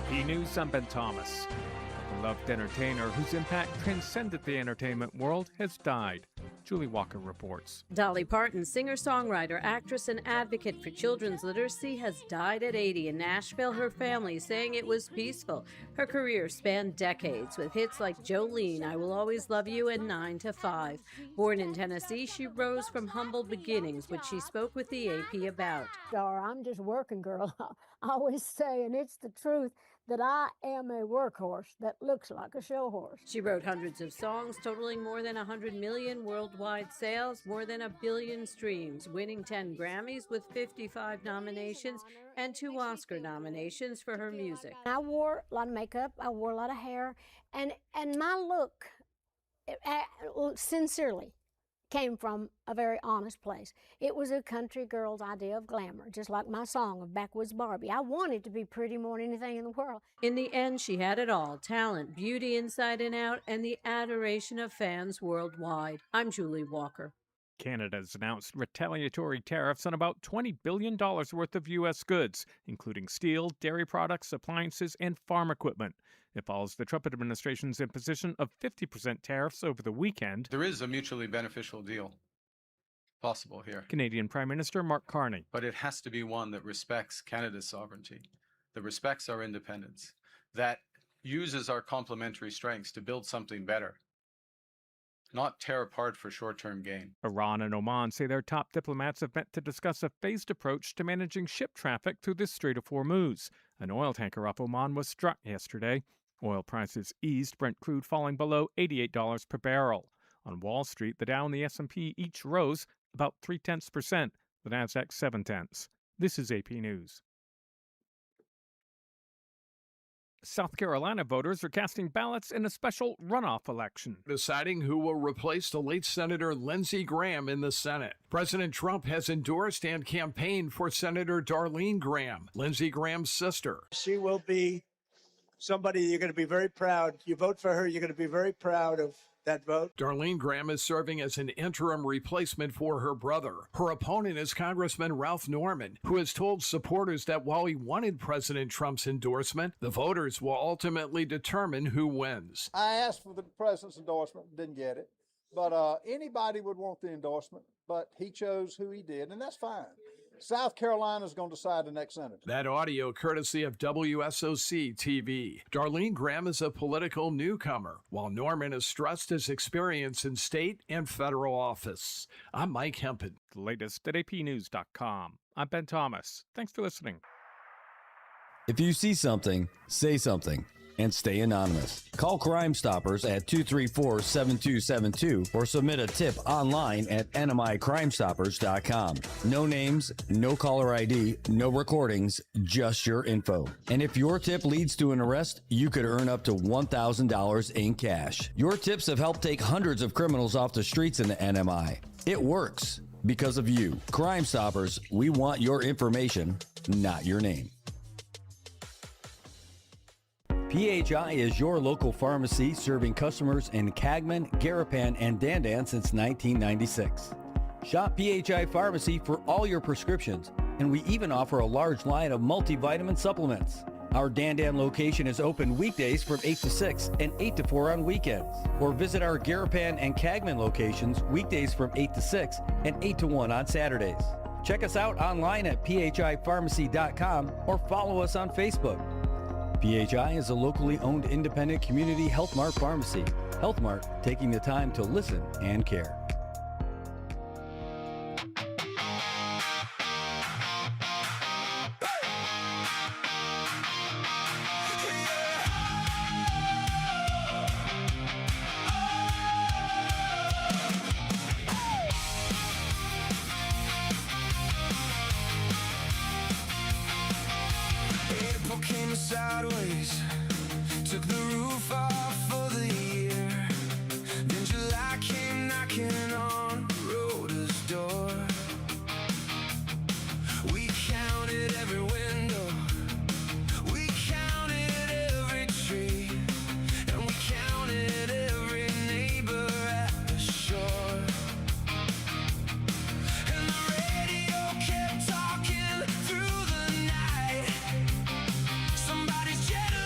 AP News, I'm Ben Thomas. A beloved entertainer whose impact transcended the entertainment world has died. Julie Walker reports. Dolly Parton, singer-songwriter, actress, and advocate for children's literacy, has died at 80 in Nashville, her family saying it was peaceful. Her career spanned decades with hits like Jolene, I Will Always Love You, and 9 to 5. Born in Tennessee, she rose from humble beginnings, which she spoke with the AP about. I'm just a working girl. I always say, and it's the truth, that I am a workhorse that looks like a show horse. She wrote hundreds of songs, totaling more than 100 million worldwide sales, more than 1 billion streams, winning 10 Grammys with 55 nominations and 2 Oscar nominations for her music. I wore a lot of makeup, I wore a lot of hair, and my look, sincerely, came from a very honest place. It was a country girl's idea of glamour, just like my song of Backwoods Barbie. I wanted to be pretty more than anything in the world. In the end, she had it all: talent, beauty inside and out, and the adoration of fans worldwide. I'm Julie Walker. Canada's announced retaliatory tariffs on about $20 billion worth of U.S. goods, including steel, dairy products, appliances, and farm equipment. It follows the Trump administration's imposition of 50% tariffs over the weekend. There is a mutually beneficial deal possible here. Canadian Prime Minister Mark Carney. But it has to be one that respects Canada's sovereignty, that respects our independence, that uses our complementary strengths to build something better, not tear apart for short-term gain. Iran and Oman say their top diplomats have met to discuss a phased approach to managing ship traffic through the Strait of Hormuz. An oil tanker off Oman was struck yesterday. Oil prices eased, Brent crude falling below $88 per barrel. On Wall Street, the Dow and the S&P each rose about 0.3%, the Nasdaq 0.7. This is AP News. South Carolina voters are casting ballots in a special runoff election, deciding who will replace the late Senator Lindsey Graham in the Senate. President Trump has endorsed and campaigned for Senator Darlene Graham, Lindsey Graham's sister. She will be somebody you're going to be very proud. You vote for her, you're going to be very proud of that vote. Darlene Graham is serving as an interim replacement for her brother. Her opponent is Congressman Ralph Norman, who has told supporters that while he wanted President Trump's endorsement, the voters will ultimately determine who wins. I asked for the president's endorsement, didn't get it. But anybody would want the endorsement, but he chose who he did, and that's fine. South Carolina is going to decide the next senator. That audio courtesy of WSOC TV. Darlene Graham is a political newcomer, while Norman has stressed his experience in state and federal office. I'm Mike Hempen. The latest at apnews.com. I'm Ben Thomas. Thanks for listening. If you see something, say something. And stay anonymous. Call Crime Stoppers at 234-7272 or submit a tip online at nmicrimestoppers.com. No names, no caller ID, no recordings, just your info. And if your tip leads to an arrest, you could earn up to $1,000 in cash. Your tips have helped take hundreds of criminals off the streets in the NMI. It works because of you. Crime Stoppers, we want your information, not your name. PHI is your local pharmacy serving customers in Cagman, Garapan, and Dandan since 1996. Shop PHI Pharmacy for all your prescriptions, and we even offer a large line of multivitamin supplements. Our Dandan location is open weekdays from 8 to 6 and 8 to 4 on weekends. Or visit our Garapan and Cagman locations weekdays from 8 to 6 and 8 to 1 on Saturdays. Check us out online at phipharmacy.com or follow us on Facebook. PHI is a locally owned independent community Health Mart pharmacy. Health Mart, taking the time to listen and care. Sideways, took the roof off for the year. Then July came knocking on Rhoda's door. We counted every window, we counted every tree, and we counted every neighbor at the shore. And the radio kept talking through the night. Somebody's jealous.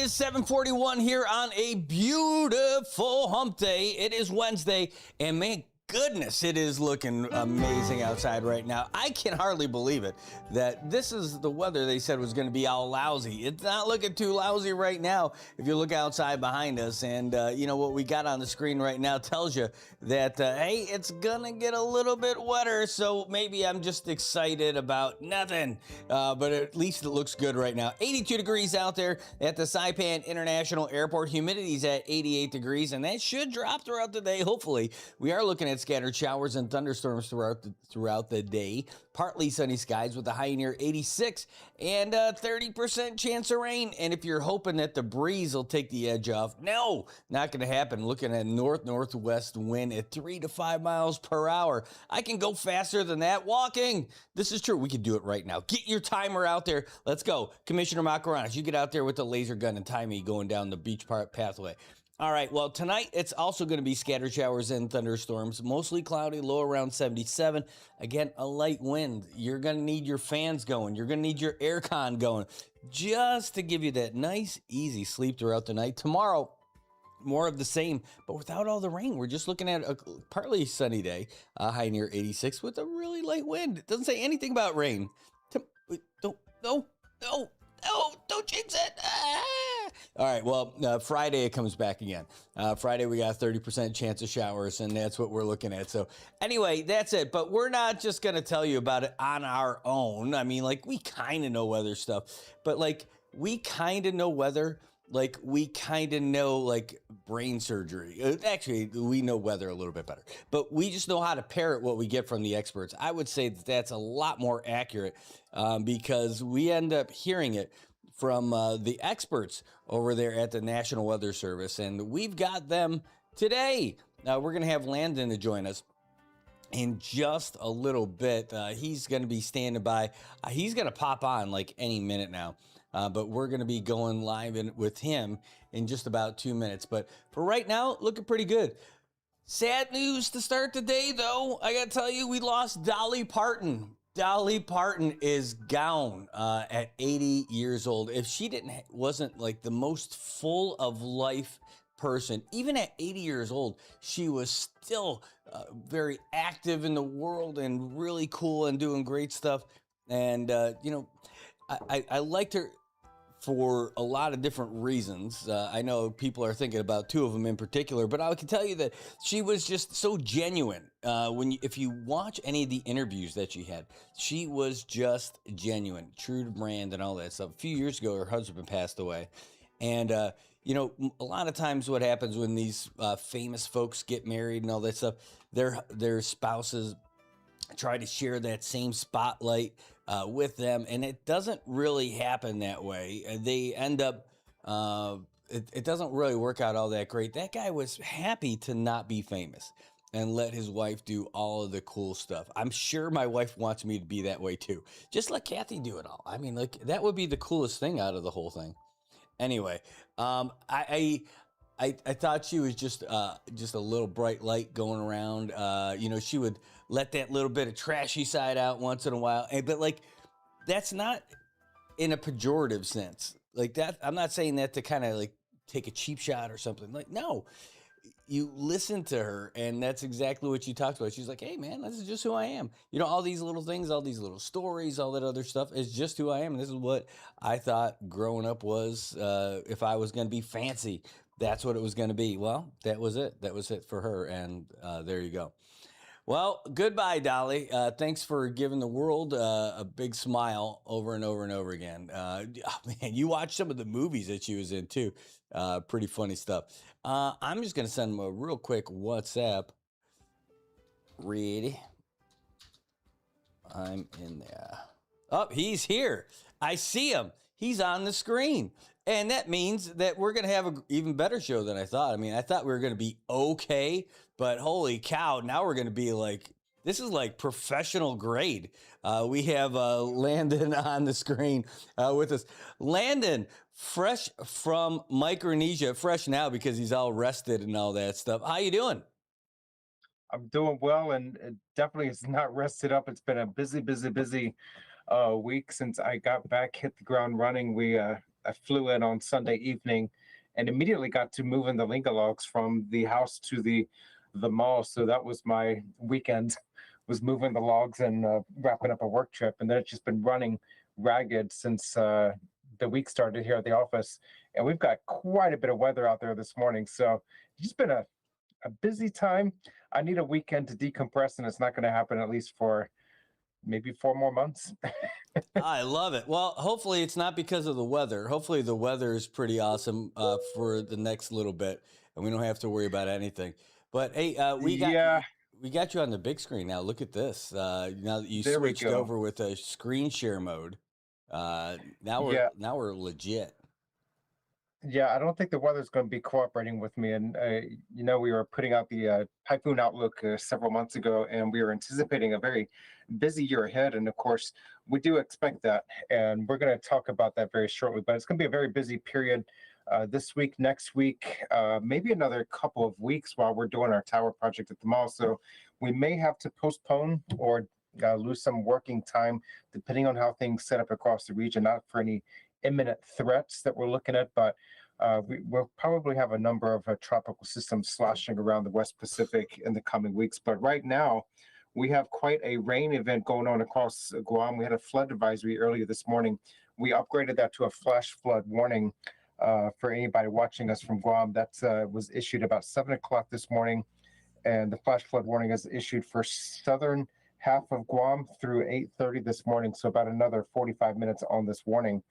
is 7:41 here on a beautiful hump day. It is Wednesday, and man, goodness, it is looking amazing outside right now. I can hardly believe it that this is the weather they said was going to be all lousy. It's not looking too lousy right now if you look outside behind us. And, you know, what we got on the screen right now tells you that, hey, it's going to get a little bit wetter. So maybe I'm just excited about nothing. But at least it looks good right now. 82 degrees out there at the Saipan International Airport. Humidity's at 88 degrees, and that should drop throughout the day. Hopefully, we are looking at scattered showers and thunderstorms throughout the day. Partly sunny skies with a high near 86 and a 30% chance of rain. And if you're hoping that the breeze will take the edge off, no, not going to happen. Looking at northwest wind at 3 to 5 miles per hour. I can go faster than that walking. This is true. We can do it right now. Get your timer out there. Let's go. Commissioner Marianas, you get out there with the laser gun and time me going down the beach park pathway. All right, well, tonight it's also going to be scattered showers and thunderstorms, mostly cloudy, low around 77. Again, a light wind. You're going to need your fans going. You're going to need your air con going just to give you that nice, easy sleep throughout the night. Tomorrow, more of the same, but without all the rain. We're just looking at a partly sunny day, high near 86 with a really light wind. It doesn't say anything about rain. Don't jinx it. Ah! All right, well, Friday it comes back again. Friday we got a 30% chance of showers, and that's what we're looking at. So anyway, that's it. But we're not just going to tell you about it on our own. I mean, like, we kind of know weather stuff, but like, we kind of know weather. Like, we kind of know, like, brain surgery. Actually, we know weather a little bit better. But we just know how to parrot what we get from the experts. I would say that that's a lot more accurate because we end up hearing it from the experts over there at the National Weather Service. And we've got them today. We're going to have Landon to join us in just a little bit. He's going to be standing by. He's going to pop on like any minute now. But we're going to be going live with him in just about 2 minutes. But for right now, looking pretty good. Sad news to start the day, though. I got to tell you, we lost Dolly Parton. Dolly Parton is gone at 80 years old. If she wasn't like the most full of life person, even at 80 years old, she was still very active in the world and really cool and doing great stuff. And, you know, I liked her for a lot of different reasons. I know people are thinking about two of them in particular, but I can tell you that she was just so genuine. If you watch any of the interviews that she had, she was just genuine, true to brand and all that stuff. A few years ago, her husband passed away. And, you know, a lot of times what happens when these famous folks get married and all that stuff, their spouses try to share that same spotlight with them, and it doesn't really happen that way. They end up, it doesn't really work out all that great. That guy was happy to not be famous and let his wife do all of the cool stuff. I'm sure my wife wants me to be that way too. Just let Kathy do it all. I mean, like, that would be the coolest thing out of the whole thing. Anyway, I thought she was just a little bright light going around. You know, she would let that little bit of trashy side out once in a while. But like, that's not in a pejorative sense. Like that, I'm not saying that to kind of like take a cheap shot or something. Like, no, you listen to her, and that's exactly what she talked about. She's like, hey man, this is just who I am. You know, all these little things, all these little stories, all that other stuff is just who I am. And this is what I thought growing up was, if I was going to be fancy, that's what it was going to be. Well, that was it. That was it for her. And there you go. Well, goodbye, Dolly. Thanks for giving the world a big smile over and over and over again. Oh, man, you watched some of the movies that she was in, too. Pretty funny stuff. I'm just going to send him a real quick WhatsApp. Ready? I'm in there. Oh, he's here. I see him. He's on the screen. And that means that we're going to have an even better show than I thought. I mean, I thought we were going to be okay, but holy cow, now we're going to be like, this is like professional grade. We have Landon on the screen with us. Landon, fresh from Micronesia, fresh now because he's all rested and all that stuff. How you doing? I'm doing well, and it definitely is not rested up. It's been a busy week since I got back, hit the ground running. We I flew in on Sunday evening and immediately got to moving the Linga logs from the house to the mall. So that was my weekend, was moving the logs and wrapping up a work trip. And then it's just been running ragged since the week started here at the office. And we've got quite a bit of weather out there this morning. So it's just been a busy time. I need a weekend to decompress, and it's not going to happen at least for maybe 4 more months. I love it. Well, hopefully it's not because of the weather. Hopefully the weather is pretty awesome for the next little bit, and we don't have to worry about anything. But hey, Yeah, we got you on the big screen now. Look at this. Now that you there we switched go. over with a screen share mode, Yeah, now we're legit. yeah. I don't think the weather's going to be cooperating with me. And we were putting out the typhoon outlook several months ago, and we were anticipating a very busy year ahead. And of course, we do expect that, and we're going to talk about that very shortly. But it's going to be a very busy period this week, next week, maybe another couple of weeks while we're doing our tower project at the mall. So we may have to postpone or lose some working time depending on how things set up across the region. Not for any imminent threats that we're looking at, but we'll probably have a number of tropical systems sloshing around the West Pacific in the coming weeks. But right now, we have quite a rain event going on across Guam. We had a flood advisory earlier this morning. We upgraded that to a flash flood warning for anybody watching us from Guam. That was issued about 7 o'clock this morning, and the flash flood warning is issued for southern half of Guam through 8:30 this morning, so about another 45 minutes on this warning.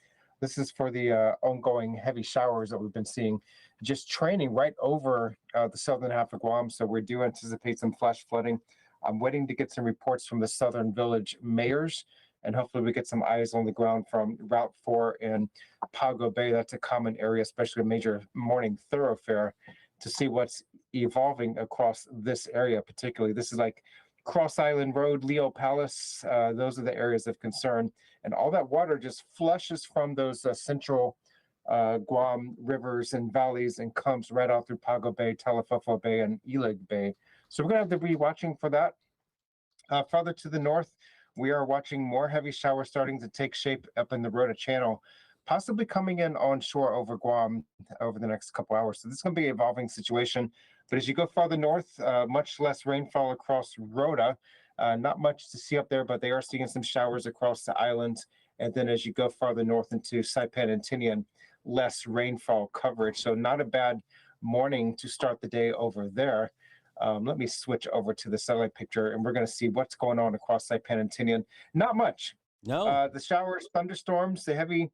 This is for the ongoing heavy showers that we've been seeing, just training right over the southern half of Guam. So we do anticipate some flash flooding. I'm waiting to get some reports from the southern village mayors, and hopefully we get some eyes on the ground from Route 4 and Pago Bay. That's a common area, especially a major morning thoroughfare, to see what's evolving across this area particularly. This is like Cross Island Road, Leo Palace. Those are the areas of concern. And all that water just flushes from those central Guam rivers and valleys and comes right out through Pago Bay, Talifofo Bay, and Elig Bay. So we're going to have to be watching for that. Farther to the north, we are watching more heavy showers starting to take shape up in the Rota Channel, possibly coming in onshore over Guam over the next couple hours. So this is going to be an evolving situation. But as you go farther north, much less rainfall across Rota. Not much to see up there, but they are seeing some showers across the island. And then as you go farther north into Saipan and Tinian, less rainfall coverage. So not a bad morning to start the day over there. Let me switch over to the satellite picture, and we're going to see what's going on across Saipan and Tinian. Not much. No. The showers, thunderstorms, the heavy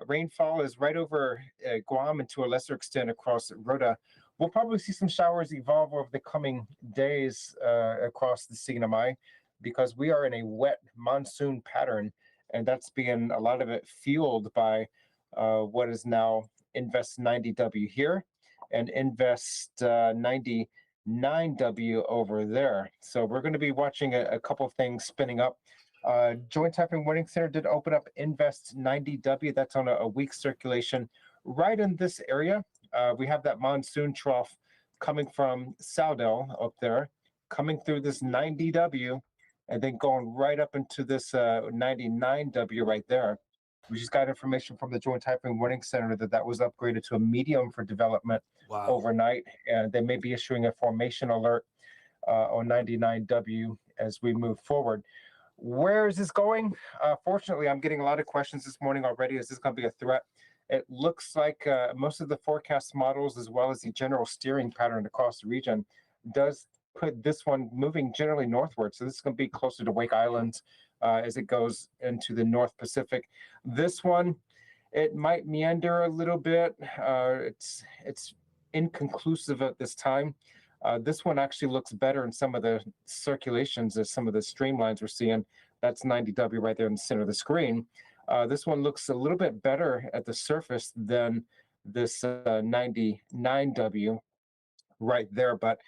rainfall is right over Guam and to a lesser extent across Rota. We'll probably see some showers evolve over the coming days across the CNMI because we are in a wet monsoon pattern, and that's being a lot of it fueled by what is now Invest 90W here and Invest 99W over there. So we're going to be watching a couple of things spinning up. Joint Typhoon Warning Center did open up Invest 90W. That's on a weak circulation right in this area. We have that monsoon trough coming from Saudel up there, coming through this 90W, and then going right up into this 99W right there. We just got information from the Joint Typhoon Warning Center that was upgraded to a medium for development overnight, and they may be issuing a formation alert on 99W as we move forward. Where is this going? Fortunately, I'm getting a lot of questions this morning already. Is this going to be a threat? It looks like most of the forecast models, as well as the general steering pattern across the region, does put this one moving generally northward. So this is going to be closer to Wake Island as it goes into the North Pacific. This one, it might meander a little bit. It's inconclusive at this time. This one actually looks better in some of the circulations as some of the streamlines we're seeing. That's 90W right there in the center of the screen. This one looks a little bit better at the surface than this 99W right there, but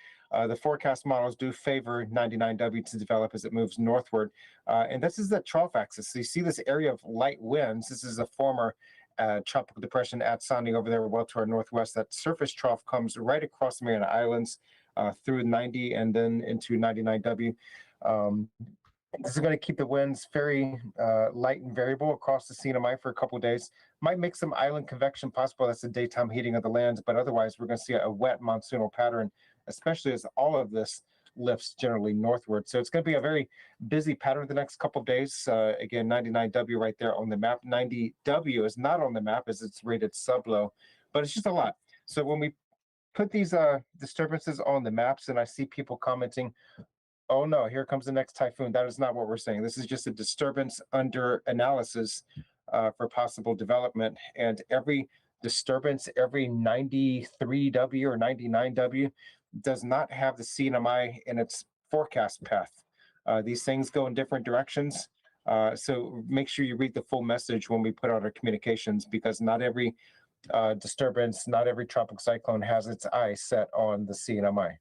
the forecast models do favor 99W to develop as it moves northward. And this is the trough axis. So you see this area of light winds. This is a former tropical depression at Sandy over there well to our northwest. That surface trough comes right across the Mariana Islands through 90 and then into 99W. This is going to keep the winds very light and variable across the CNMI for a couple of days. Might make some island convection possible. That's the daytime heating of the lands, but otherwise we're going to see a wet monsoonal pattern, especially as all of this lifts generally northward. So it's going to be a very busy pattern the next couple of days. Again, 99W right there on the map. 90W is not on the map as it's rated sublow, but it's just a lot. So when we put these disturbances on the maps and I see people commenting, oh no, here comes the next typhoon. That is not what we're saying. This is just a disturbance under analysis for possible development. And every disturbance, every 93W or 99W does not have the CNMI in its forecast path. These things go in different directions. So make sure you read the full message when we put out our communications, because not every disturbance, not every tropical cyclone has its eye set on the CNMI.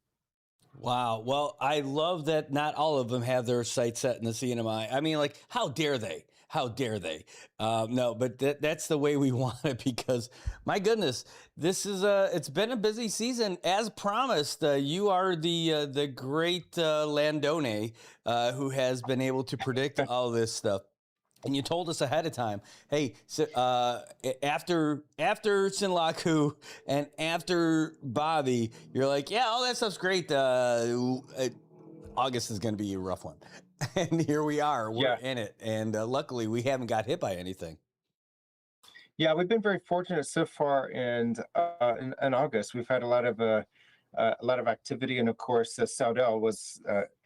Wow. Well, I love that not all of them have their sights set in the CNMI. I mean, like, how dare they? How dare they? No, but that's the way we want it, because my goodness, this is it's been a busy season. As promised, you are the great Landone who has been able to predict all this stuff. And you told us ahead of time, hey, so, after Sinlaku and after Bobby, you're like, yeah, all that stuff's great. August is going to be a rough one. And here we are. We're in it. And luckily, we haven't got hit by anything. Yeah, we've been very fortunate so far. And in August, we've had a lot of activity. And of course, Saudel was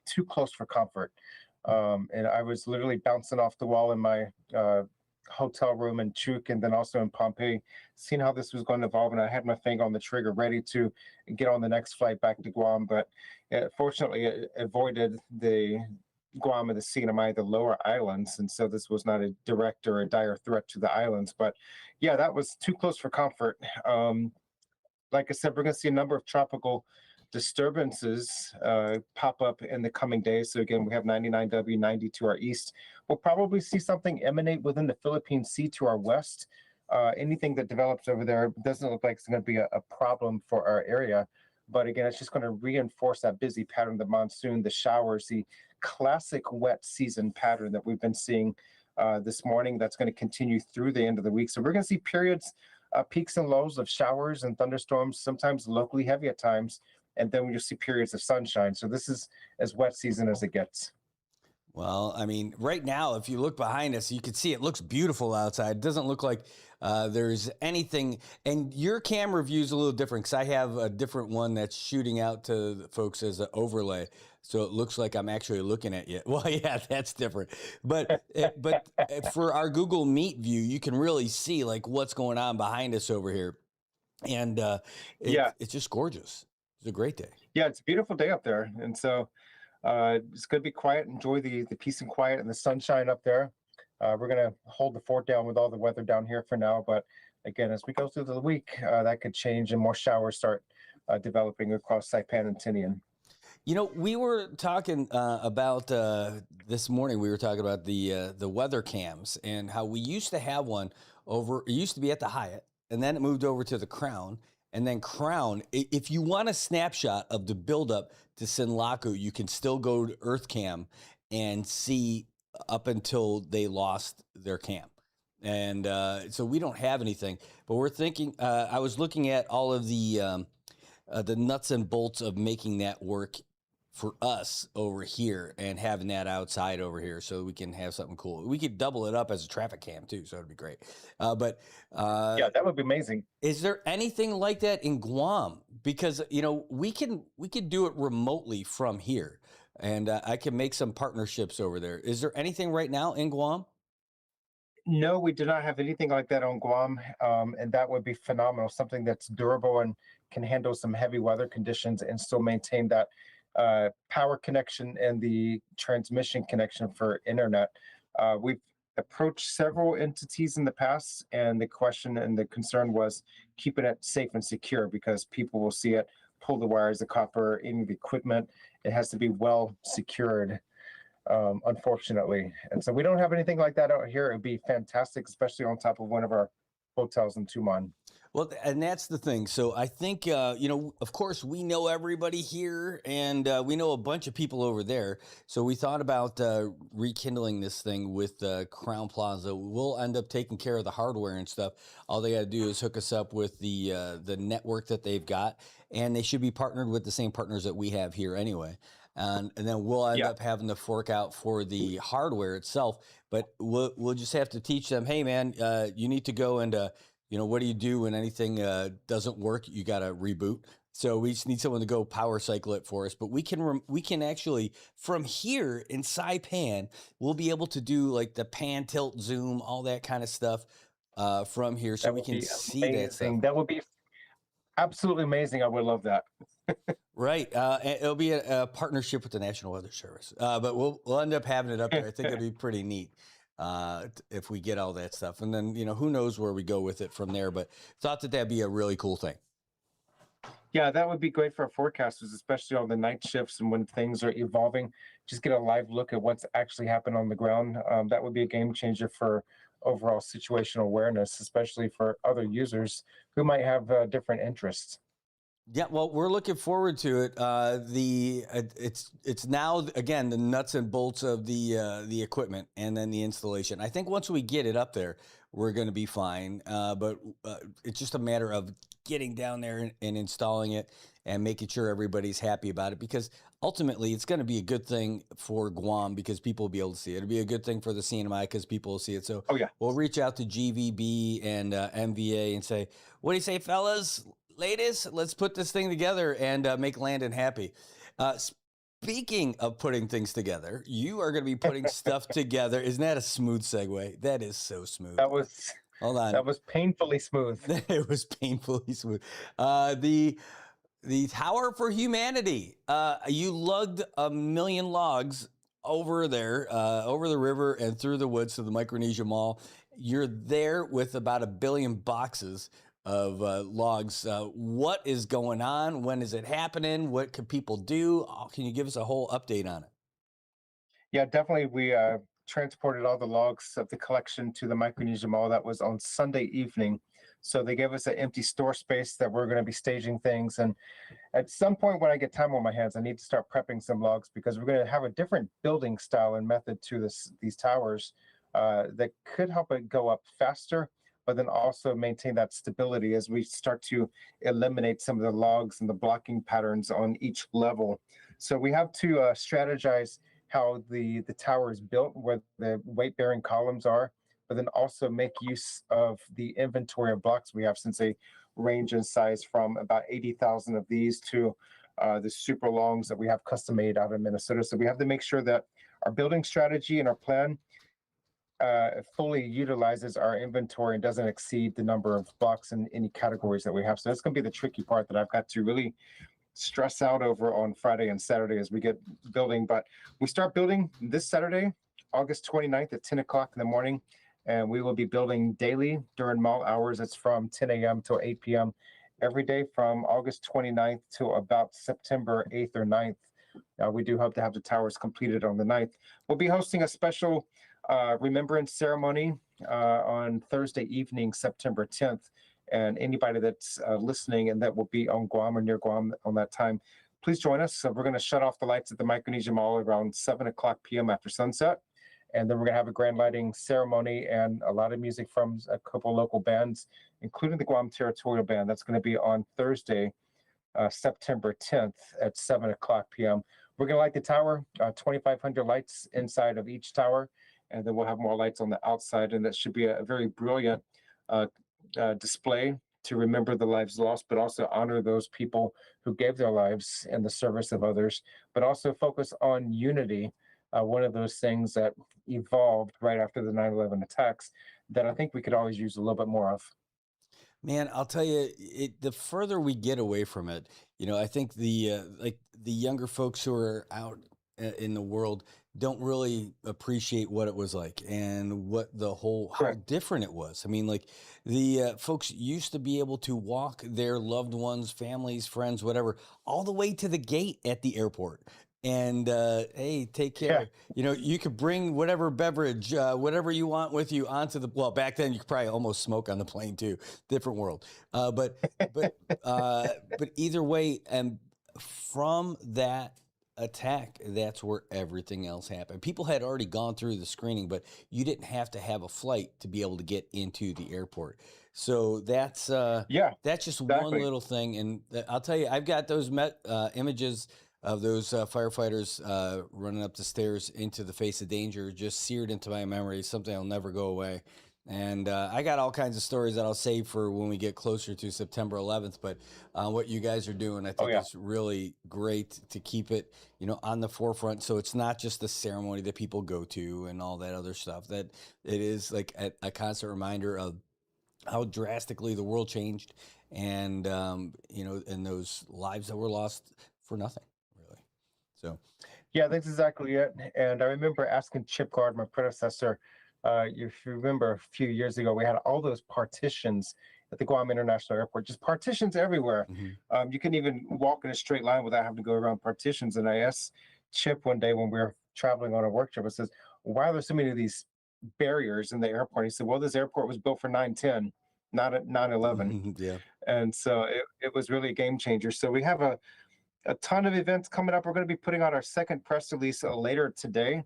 too close for comfort. And I was literally bouncing off the wall in my hotel room in Chuk and then also in Pompeii, seeing how this was going to evolve. And I had my finger on the trigger ready to get on the next flight back to Guam. But fortunately, it avoided the Guam and the CNMI, the lower islands. And so this was not a direct or a dire threat to the islands. But yeah, that was too close for comfort. Like I said, we're going to see a number of tropical disturbances pop up in the coming days. So again, we have 99W, 90 to our east. We'll probably see something emanate within the Philippine Sea to our west. Anything that develops over there doesn't look like it's going to be a problem for our area. But again, it's just going to reinforce that busy pattern, the monsoon, the showers, the classic wet season pattern that we've been seeing this morning. That's going to continue through the end of the week. So we're going to see periods, peaks and lows of showers and thunderstorms, sometimes locally heavy at times. And then we just see periods of sunshine. So this is as wet season as it gets. Well, I mean, right now, if you look behind us, you can see it looks beautiful outside. It doesn't look like there's anything. And your camera view is a little different, because I have a different one that's shooting out to the folks as an overlay. So it looks like I'm actually looking at you. Well, yeah, that's different. But for our Google Meet view, you can really see like what's going on behind us over here. And it's just gorgeous. It's a great day. Yeah, it's a beautiful day up there. And so it's going to be quiet. Enjoy the peace and quiet and the sunshine up there. We're going to hold the fort down with all the weather down here for now. But again, as we go through the week, that could change and more showers start developing across Saipan and Tinian. You know, we were talking about this morning, we were talking about the weather cams and how we used to have one over, it used to be at the Hyatt, and then it moved over to the Crown. And then Crown, if you want a snapshot of the buildup to Sinlaku, you can still go to EarthCam and see up until they lost their cam. And so we don't have anything, but we're thinking, I was looking at all of the nuts and bolts of making that work for us over here and having that outside over here so we can have something cool. We could double it up as a traffic cam too, so it'd be great. Yeah, that would be amazing. Is there anything like that in Guam? Because, you know, we can do it remotely from here, and I can make some partnerships over there. Is there anything right now in Guam? No, we do not have anything like that on Guam, and that would be phenomenal. Something that's durable and can handle some heavy weather conditions and still maintain that power connection and the transmission connection for internet. We've approached several entities in the past, and the question and the concern was keeping it safe and secure, because people will see it, pull the wires, the copper, any of the equipment. It has to be well secured, unfortunately. And so we don't have anything like that out here. It would be fantastic, especially on top of one of our hotels in Tuman. Well, and that's the thing. So I think, of course, we know everybody here and we know a bunch of people over there. So we thought about rekindling this thing with Crown Plaza. We'll end up taking care of the hardware and stuff. All they got to do is hook us up with the network that they've got, and they should be partnered with the same partners that we have here anyway. And then we'll end up having to fork out for the hardware itself. But we'll just have to teach them, hey, man, you need to go and what do you do when anything doesn't work? You got to reboot. So we just need someone to go power cycle it for us. But we can actually, from here in Saipan, we'll be able to do like the pan, tilt, zoom, all that kind of stuff from here, so we can see that stuff. That would be absolutely amazing. I would love that. Right. It'll be a partnership with the National Weather Service. But we'll end up having it up there. I think it'd be pretty neat if we get all that stuff. And then, who knows where we go with it from there. But thought that that'd be a really cool thing. Yeah, that would be great for our forecasters, especially on the night shifts and when things are evolving. Just get a live look at what's actually happened on the ground. That would be a game changer for overall situational awareness, especially for other users who might have different interests. Yeah, well, we're looking forward to it. It's now again the nuts and bolts of the equipment and then the installation. I think once we get it up there, we're going to be fine. But it's just a matter of getting down there and installing it and making sure everybody's happy about it, because ultimately it's going to be a good thing for Guam because people will be able to see it. It'll be a good thing for the CNMI because people will see it. So we'll reach out to GVB and MVA and say, what do you say, fellas? Ladies, let's put this thing together and make Landon happy. Speaking of putting things together, you are going to be putting stuff together. Isn't that a smooth segue? That is so smooth. Hold on. That was painfully smooth. It was painfully smooth. The Tower for Humanity. You lugged 1 million logs over there, over the river and through the woods to the Micronesia Mall. You're there with about 1 billion boxes of logs. What is going on? When is it happening? What can people do? Can you give us a whole update on it? Yeah, definitely. We transported all the logs of the collection to the Micronesia Mall. That was on Sunday evening. So they gave us an empty store space that we're going to be staging things. And at some point when I get time on my hands, I need to start prepping some logs because we're going to have a different building style and method to these towers that could help it go up faster, but then also maintain that stability as we start to eliminate some of the logs and the blocking patterns on each level. So we have to strategize how the tower is built, where the weight-bearing columns are, but then also make use of the inventory of blocks we have, since they range in size from about 80,000 of these to the super longs that we have custom made out of Minnesota. So we have to make sure that our building strategy and our plan fully utilizes our inventory and doesn't exceed the number of blocks in any categories that we have. So that's going to be the tricky part that I've got to really stress out over on Friday and Saturday as we get building. But we start building this Saturday, August 29th at 10 o'clock in the morning. And we will be building daily during mall hours. It's from 10 a.m. till 8 p.m. every day from August 29th to about September 8th or 9th. We do hope to have the towers completed on the 9th. We'll be hosting a special remembrance ceremony on Thursday evening, September 10th. And anybody that's listening and that will be on Guam or near Guam on that time, please join us. So we're going to shut off the lights at the Micronesia Mall around 7 o'clock p.m. after sunset. And then we're going to have a grand lighting ceremony and a lot of music from a couple local bands, including the Guam Territorial Band. That's going to be on Thursday, September 10th at 7 o'clock p.m. We're going to light the tower, 2,500 lights inside of each tower. And then we'll have more lights on the outside. And that should be a very brilliant display to remember the lives lost, but also honor those people who gave their lives in the service of others, but also focus on unity. One of those things that evolved right after the 9/11 attacks that I think we could always use a little bit more of. Man, I'll tell you, the further we get away from it, I think the younger folks who are out in the world don't really appreciate what it was like and what how different it was. I mean, like the folks used to be able to walk their loved ones, families, friends, whatever, all the way to the gate at the airport. And hey, take care. Yeah. You know, you could bring whatever beverage, whatever you want with you onto the. Well, back then you could probably almost smoke on the plane too. Different world. But either way, and from that attack, that's where everything else happened. People had already gone through the screening, but you didn't have to have a flight to be able to get into the airport. So that's just one exactly. little thing. And I'll tell you, I've got those images of those firefighters running up the stairs into the face of danger just seared into my memory, something that'll never go away. And I got all kinds of stories that I'll save for when we get closer to September 11th. But what you guys are doing, I think is really great to keep it, on the forefront. So it's not just the ceremony that people go to and all that other stuff. That it is like a constant reminder of how drastically the world changed, and and those lives that were lost for nothing, really. So, Yeah, that's exactly it. And I remember asking Chip Gard, my predecessor, if you remember a few years ago, we had all those partitions at the Guam International Airport, just partitions everywhere. You couldn't even walk in a straight line without having to go around partitions. And I asked Chip one day when we were traveling on a work trip, I says, why are there so many of these barriers in the airport? He said, well, this airport was built for 9/10, not at 9/11. yeah. And so it was really a game changer. So we have a ton of events coming up. We're going to be putting out our second press release later today,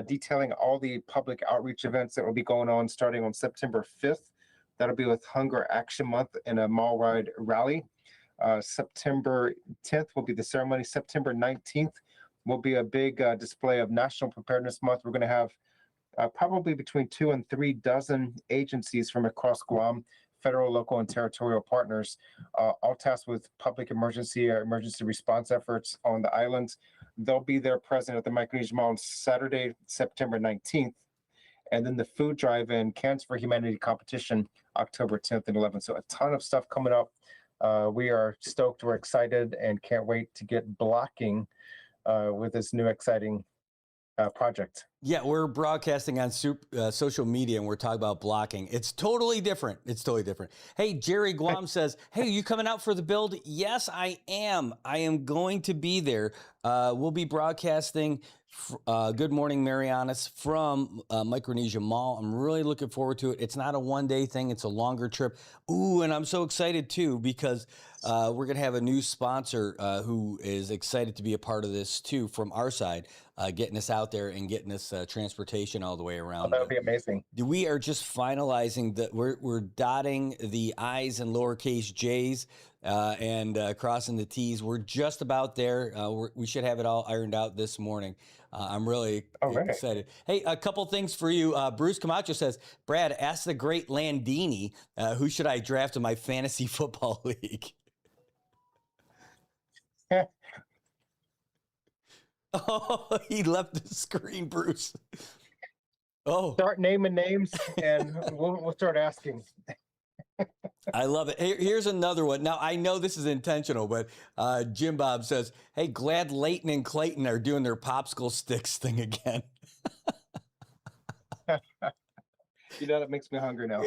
detailing all the public outreach events that will be going on starting on September 5th. That'll be with Hunger Action Month and a mall ride rally. September 10th will be the ceremony. September 19th will be a big display of National Preparedness Month. We're going to have probably between 2 and 3 dozen agencies from across Guam, federal, local, and territorial partners, all tasked with public emergency or emergency response efforts on the islands. They'll be there present at the Micronesia Mall on Saturday, September 19th. And then the food drive and Cans for Humanity competition, October 10th and 11th. So a ton of stuff coming up. We are stoked, we're excited, and can't wait to get blocking with this new exciting project. Yeah, we're broadcasting on social media, and we're talking about blocking. It's totally different. Hey, Jerry Guam says, hey, are you coming out for the build? Yes, I am. I am going to be there. We'll be broadcasting Good Morning Marianas from Micronesia Mall. I'm really looking forward to it. It's not a one-day thing. It's a longer trip. Ooh, and I'm so excited, too, because we're going to have a new sponsor who is excited to be a part of this, too, from our side, getting us out there and getting us transportation all the way around. That would be amazing. We are just finalizing we're dotting the I's and lowercase J's and crossing the T's. We're just about there. We should have it all ironed out this morning. I'm really excited. Hey, a couple things for you. Bruce Camacho says, Brad, ask the great Landini, who should I draft in my fantasy football league? Oh, he left the screen, Bruce. Oh, start naming names and we'll start asking. I love it. Here's another one. Now, I know this is intentional, but Jim Bob says, hey, glad Leighton and Clayton are doing their popsicle sticks thing again. That makes me hungry now.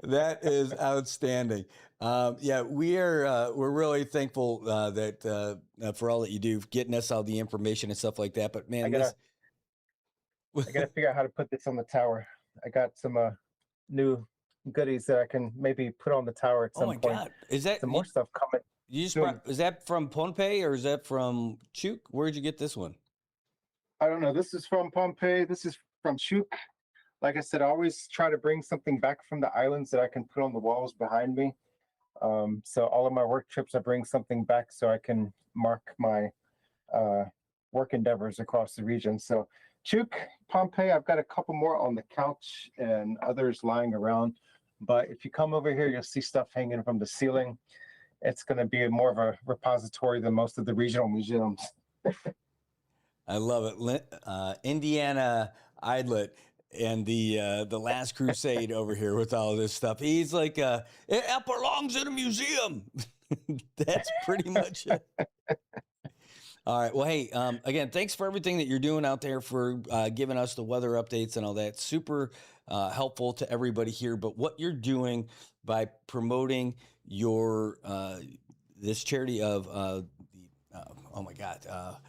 That is outstanding. We're really thankful that for all that you do, getting us all the information and stuff like that. But man, I gotta figure out how to put this on the tower. I got some new goodies that I can maybe put on the tower at some point. Oh my God. Is that some more stuff coming? Is that from Pohnpei or is that from Chuk? Where'd you get this one? I don't know. This is from Pohnpei. This is from Chuk. Like I said, I always try to bring something back from the islands that I can put on the walls behind me. So all of my work trips, I bring something back so I can mark my work endeavors across the region. So Chuk, Pohnpei, I've got a couple more on the couch and others lying around. But if you come over here, you'll see stuff hanging from the ceiling. It's going to be more of a repository than most of the regional museums. I love it. Indiana Idlet and the Last Crusade over here with all this stuff. He's like, it belongs in a museum. That's pretty much it. All right. Well, hey, again, thanks for everything that you're doing out there, for giving us the weather updates and all that. Super helpful to everybody here. But what you're doing by promoting your this charity of oh my God,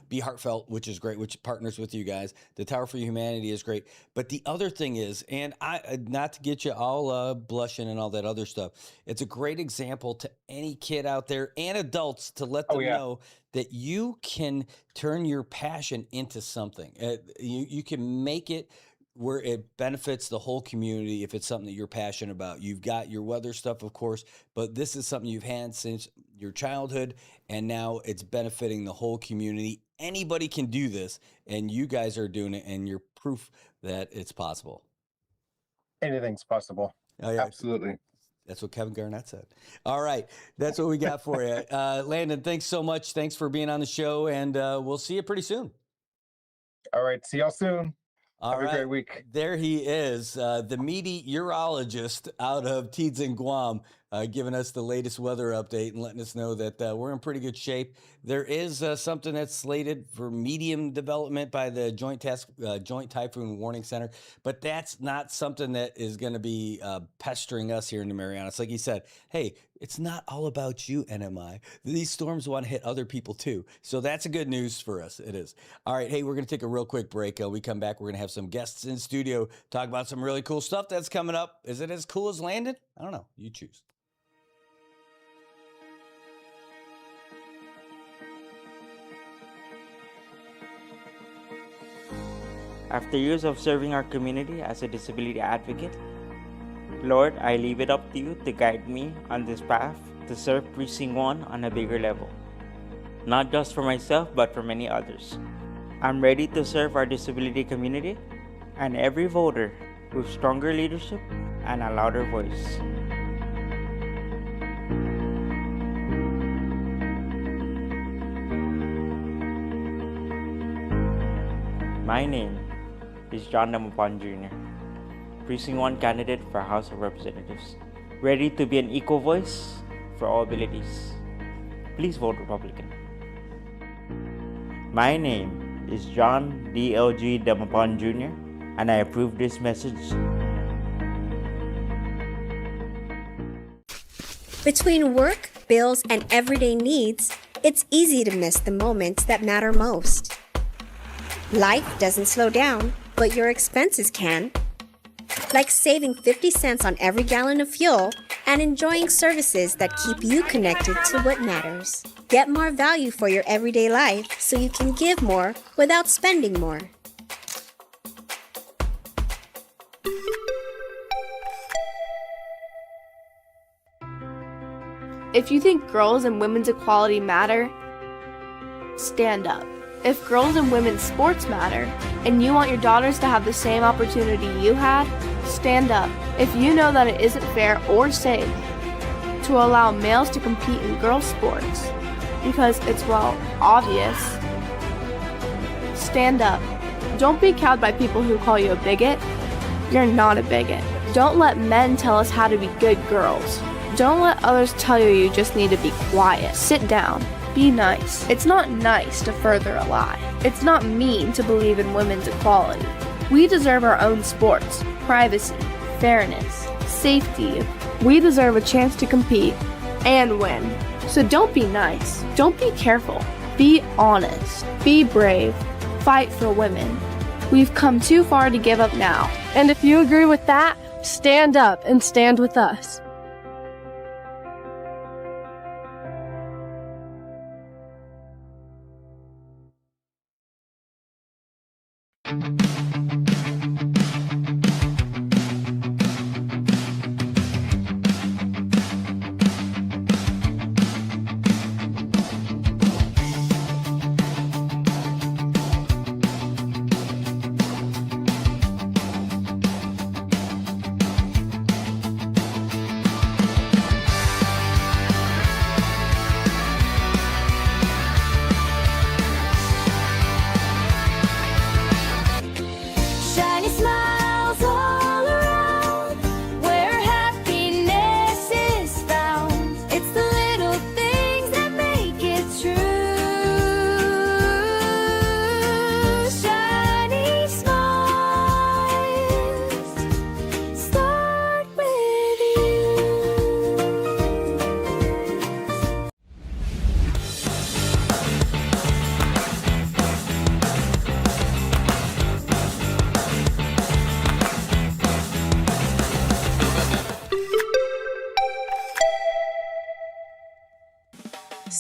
Be Heartfelt, which is great, which partners with you guys. The Tower for Humanity is great. But the other thing is, and I not to get you all blushing and all that other stuff, it's a great example to any kid out there and adults to let them know that you can turn your passion into something. You can make it where it benefits the whole community if it's something that you're passionate about. You've got your weather stuff, of course, but this is something you've had since your childhood, and now it's benefiting the whole community. Anybody can do this, and you guys are doing it, and you're proof that it's possible. Anything's possible. Oh, yeah. Absolutely. That's what Kevin Garnett said. All right. That's what we got for you. Landon, thanks so much. Thanks for being on the show, and we'll see you pretty soon. All right. See y'all soon. All Have right. a great week. There he is, the meteorologist out of Teeds and Guam, giving us the latest weather update and letting us know that we're in pretty good shape. There is something that's slated for medium development by the Joint Typhoon Warning Center, but that's not something that is going to be pestering us here in the Marianas. Like he said, hey, it's not all about you, NMI. These storms want to hit other people too. So that's a good news for us. It is. All right. Hey, we're going to take a real quick break. We come back. We're going to have some guests in studio, talk about some really cool stuff that's coming up. Is it as cool as Landon? I don't know. You choose. After years of serving our community as a disability advocate, Lord, I leave it up to you to guide me on this path to serve Precinct 1 on a bigger level. Not just for myself, but for many others. I'm ready to serve our disability community and every voter with stronger leadership and a louder voice. My name is John Damapan Jr., Precinct 1 candidate for House of Representatives, ready to be an equal voice for all abilities. Please vote Republican. My name is John D.L.G. Damapan Jr., and I approve this message. Between work, bills, and everyday needs, it's easy to miss the moments that matter most. Life doesn't slow down, but your expenses can. Like saving 50 cents on every gallon of fuel and enjoying services that keep you connected to what matters. Get more value for your everyday life so you can give more without spending more. If you think girls and women's equality matter, stand up. If girls and women's sports matter, and you want your daughters to have the same opportunity you had, stand up. If you know that it isn't fair or safe to allow males to compete in girls' sports, because it's, well, obvious, stand up. Don't be cowed by people who call you a bigot. You're not a bigot. Don't let men tell us how to be good girls. Don't let others tell you you just need to be quiet. Sit down. Be nice. It's not nice to further a lie. It's not mean to believe in women's equality. We deserve our own sports, privacy, fairness, safety. We deserve a chance to compete and win. So don't be nice. Don't be careful. Be honest. Be brave. Fight for women. We've come too far to give up now. And if you agree with that, stand up and stand with us.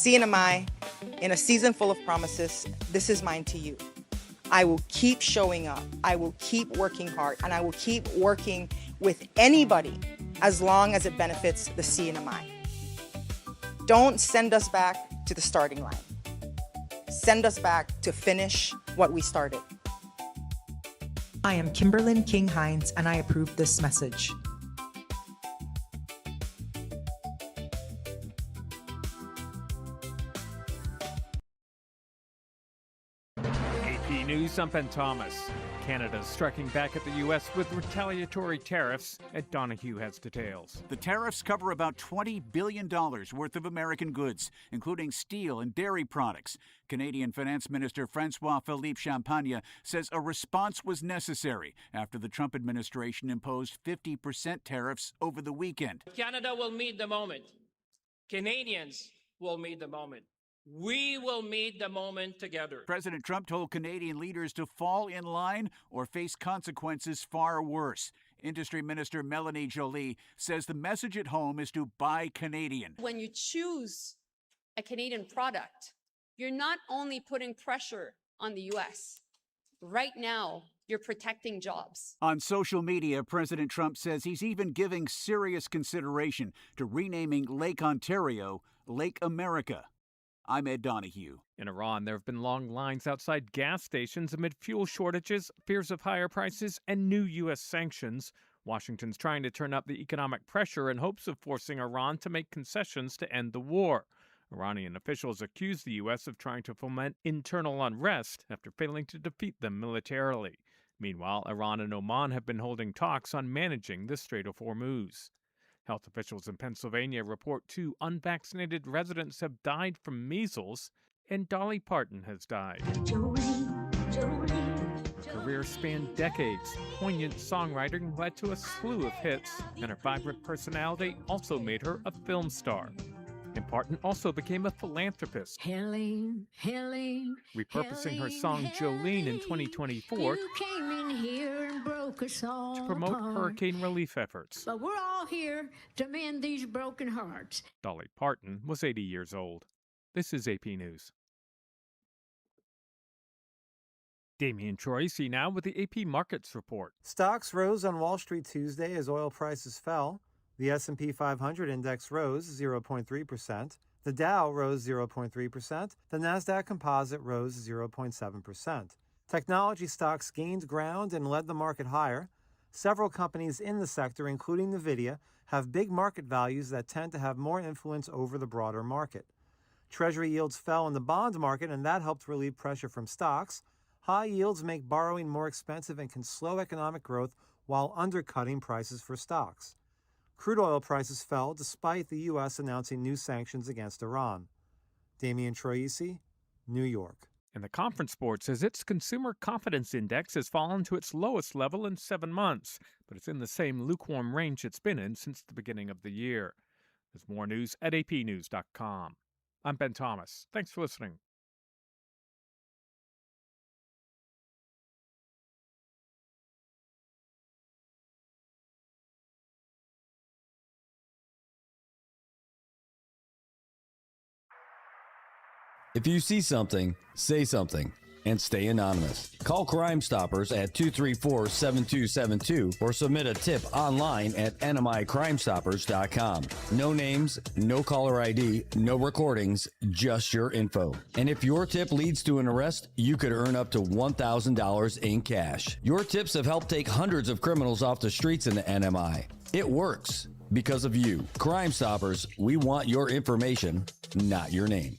CNMI, in a season full of promises, this is mine to you. I will keep showing up. I will keep working hard, and I will keep working with anybody as long as it benefits the CNMI. Don't send us back to the starting line. Send us back to finish what we started. I am Kimberlyn King Hines, and I approve this message. AP News, I'm Ben Thomas. Canada's striking back at the U.S. with retaliatory tariffs. Ed Donahue has details. The tariffs cover about $20 billion worth of American goods, including steel and dairy products. Canadian Finance Minister François-Philippe Champagne says a response was necessary after the Trump administration imposed 50% tariffs over the weekend. Canada will meet the moment. Canadians will meet the moment. We will meet the moment together. President Trump told Canadian leaders to fall in line or face consequences far worse. Industry Minister Melanie Joly says the message at home is to buy Canadian. When you choose a Canadian product, you're not only putting pressure on the U.S. Right now, you're protecting jobs. On social media, President Trump says he's even giving serious consideration to renaming Lake Ontario Lake America. I'm Ed Donahue. In Iran, there have been long lines outside gas stations amid fuel shortages, fears of higher prices, and new U.S. sanctions. Washington's trying to turn up the economic pressure in hopes of forcing Iran to make concessions to end the war. Iranian officials accuse the U.S. of trying to foment internal unrest after failing to defeat them militarily. Meanwhile, Iran and Oman have been holding talks on managing the Strait of Hormuz. Health officials in Pennsylvania report 2 unvaccinated residents have died from measles, and Dolly Parton has died. Career spanned decades. Poignant songwriting led to a slew of hits, and her vibrant personality also made her a film star. And Parton also became a philanthropist, repurposing her song Jolene in 2024 to promote hurricane relief efforts. But we're all here to mend these broken hearts. Dolly Parton was 80 years old. This is AP News. Damian Troisi now with the AP Markets Report. Stocks rose on Wall Street Tuesday as oil prices fell. The S&P 500 index rose 0.3%. The Dow rose 0.3%. The Nasdaq Composite rose 0.7%. Technology stocks gained ground and led the market higher. Several companies in the sector, including NVIDIA, have big market values that tend to have more influence over the broader market. Treasury yields fell in the bond market, and that helped relieve pressure from stocks. High yields make borrowing more expensive and can slow economic growth while undercutting prices for stocks. Crude oil prices fell despite the U.S. announcing new sanctions against Iran. Damian Troisi, New York. And the conference board says its consumer confidence index has fallen to its lowest level in 7 months, but it's in the same lukewarm range it's been in since the beginning of the year. There's more news at apnews.com. I'm Ben Thomas. Thanks for listening. If you see something, say something, and stay anonymous. Call Crime Stoppers at 234-7272 or submit a tip online at nmicrimestoppers.com. No names, no caller ID, no recordings, just your info. And if your tip leads to an arrest, you could earn up to $1,000 in cash. Your tips have helped take hundreds of criminals off the streets in the NMI. It works because of you. Crime Stoppers, we want your information, not your name.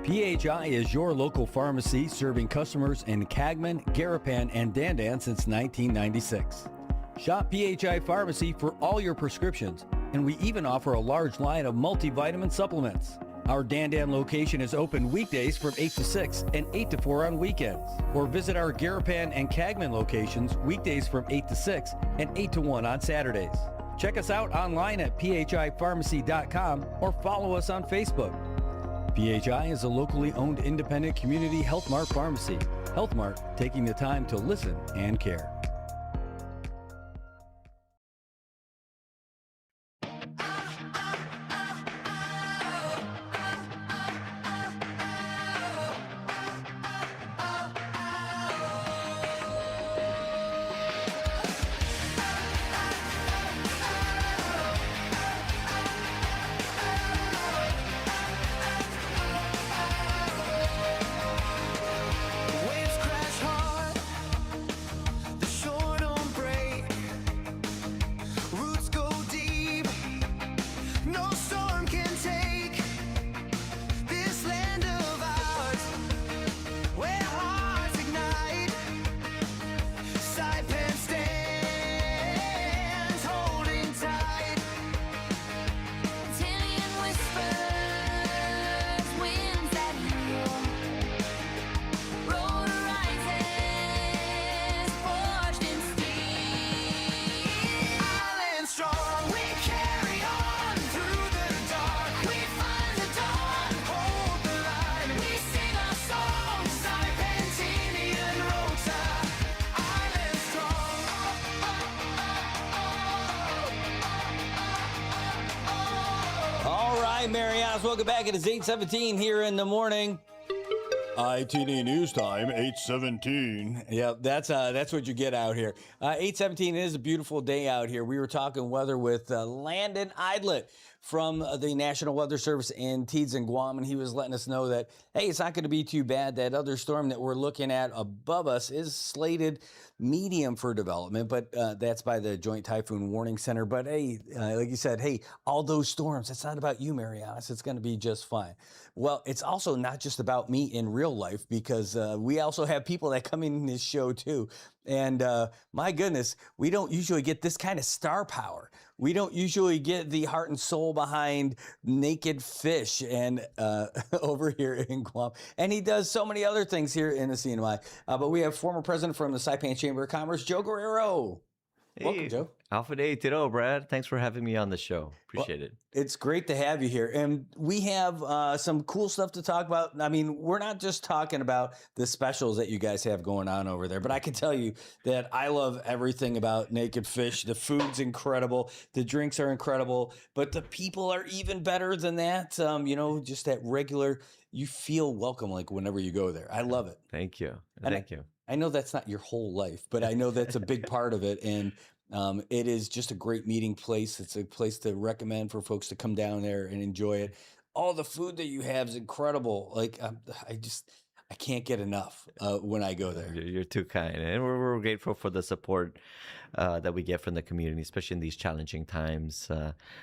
PHI is your local pharmacy serving customers in Cagman, Garapan, and Dandan since 1996. Shop PHI Pharmacy for all your prescriptions, and we even offer a large line of multivitamin supplements. Our Dandan location is open weekdays from 8 to 6 and 8 to 4 on weekends. Or visit our Garapan and Cagman locations weekdays from 8 to 6 and 8 to 1 on Saturdays. Check us out online at phipharmacy.com or follow us on Facebook. PHI is a locally owned independent community Health Mart pharmacy. Health Mart, taking the time to listen and care. right, Marianas, welcome back. It is 8:17 here in the morning. ITD News Time, 8:17. Yep, that's what you get out here. 8:17 is a beautiful day out here. We were talking weather with Landon Idlet from the National Weather Service in Teeds and Guam, and he was letting us know that, hey, it's not going to be too bad. That other storm that we're looking at above us is slated medium for development, but that's by the Joint Typhoon Warning Center. But hey, like you said, hey, all those storms, it's not about you, Marianas. It's going to be just fine. Well, it's also not just about me in real life, because we also have people that come in this show too. And my goodness, we don't usually get this kind of star power. We don't usually get the heart and soul behind Naked Fish and over here in Guam. And he does so many other things here in the CNY. But we have former president from the Saipan Chamber of Commerce, Joe Guerrero. Hey, Welcome, Joe. Alpha Day Tito, Brad. Thanks for having me on the show. Appreciate it. It's great to have you here. And we have some cool stuff to talk about. I mean, we're not just talking about the specials that you guys have going on over there, but I can tell you that I love everything about Naked Fish. The food's incredible. The drinks are incredible, but the people are even better than that. Just that regular, you feel welcome like whenever you go there. I love it. Thank you. Thank you. I know that's not your whole life, but I know that's a big part of it. And it is just a great meeting place. It's a place to recommend for folks to come down there and enjoy it. All the food that you have is incredible. Like I can't get enough when I go there. You're too kind. And we're grateful for the support that we get from the community, especially in these challenging times.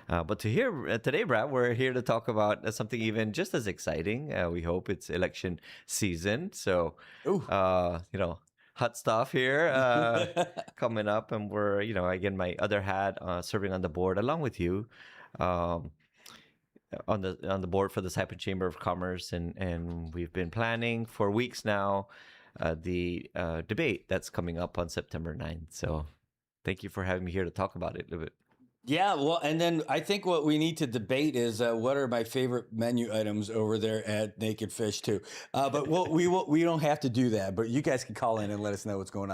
But today, Brad, we're here to talk about something even just as exciting. We hope it's election season. So, hot stuff here coming up. And we're, again, my other hat serving on the board along with you. On the board for the Saipan Chamber of Commerce, and we've been planning for weeks now the debate that's coming up on September 9th. So thank you for having me here to talk about it a little bit. Yeah, well, and then I think what we need to debate is what are my favorite menu items over there at Naked Fish too. But we don't have to do that. But you guys can call in and let us know what's going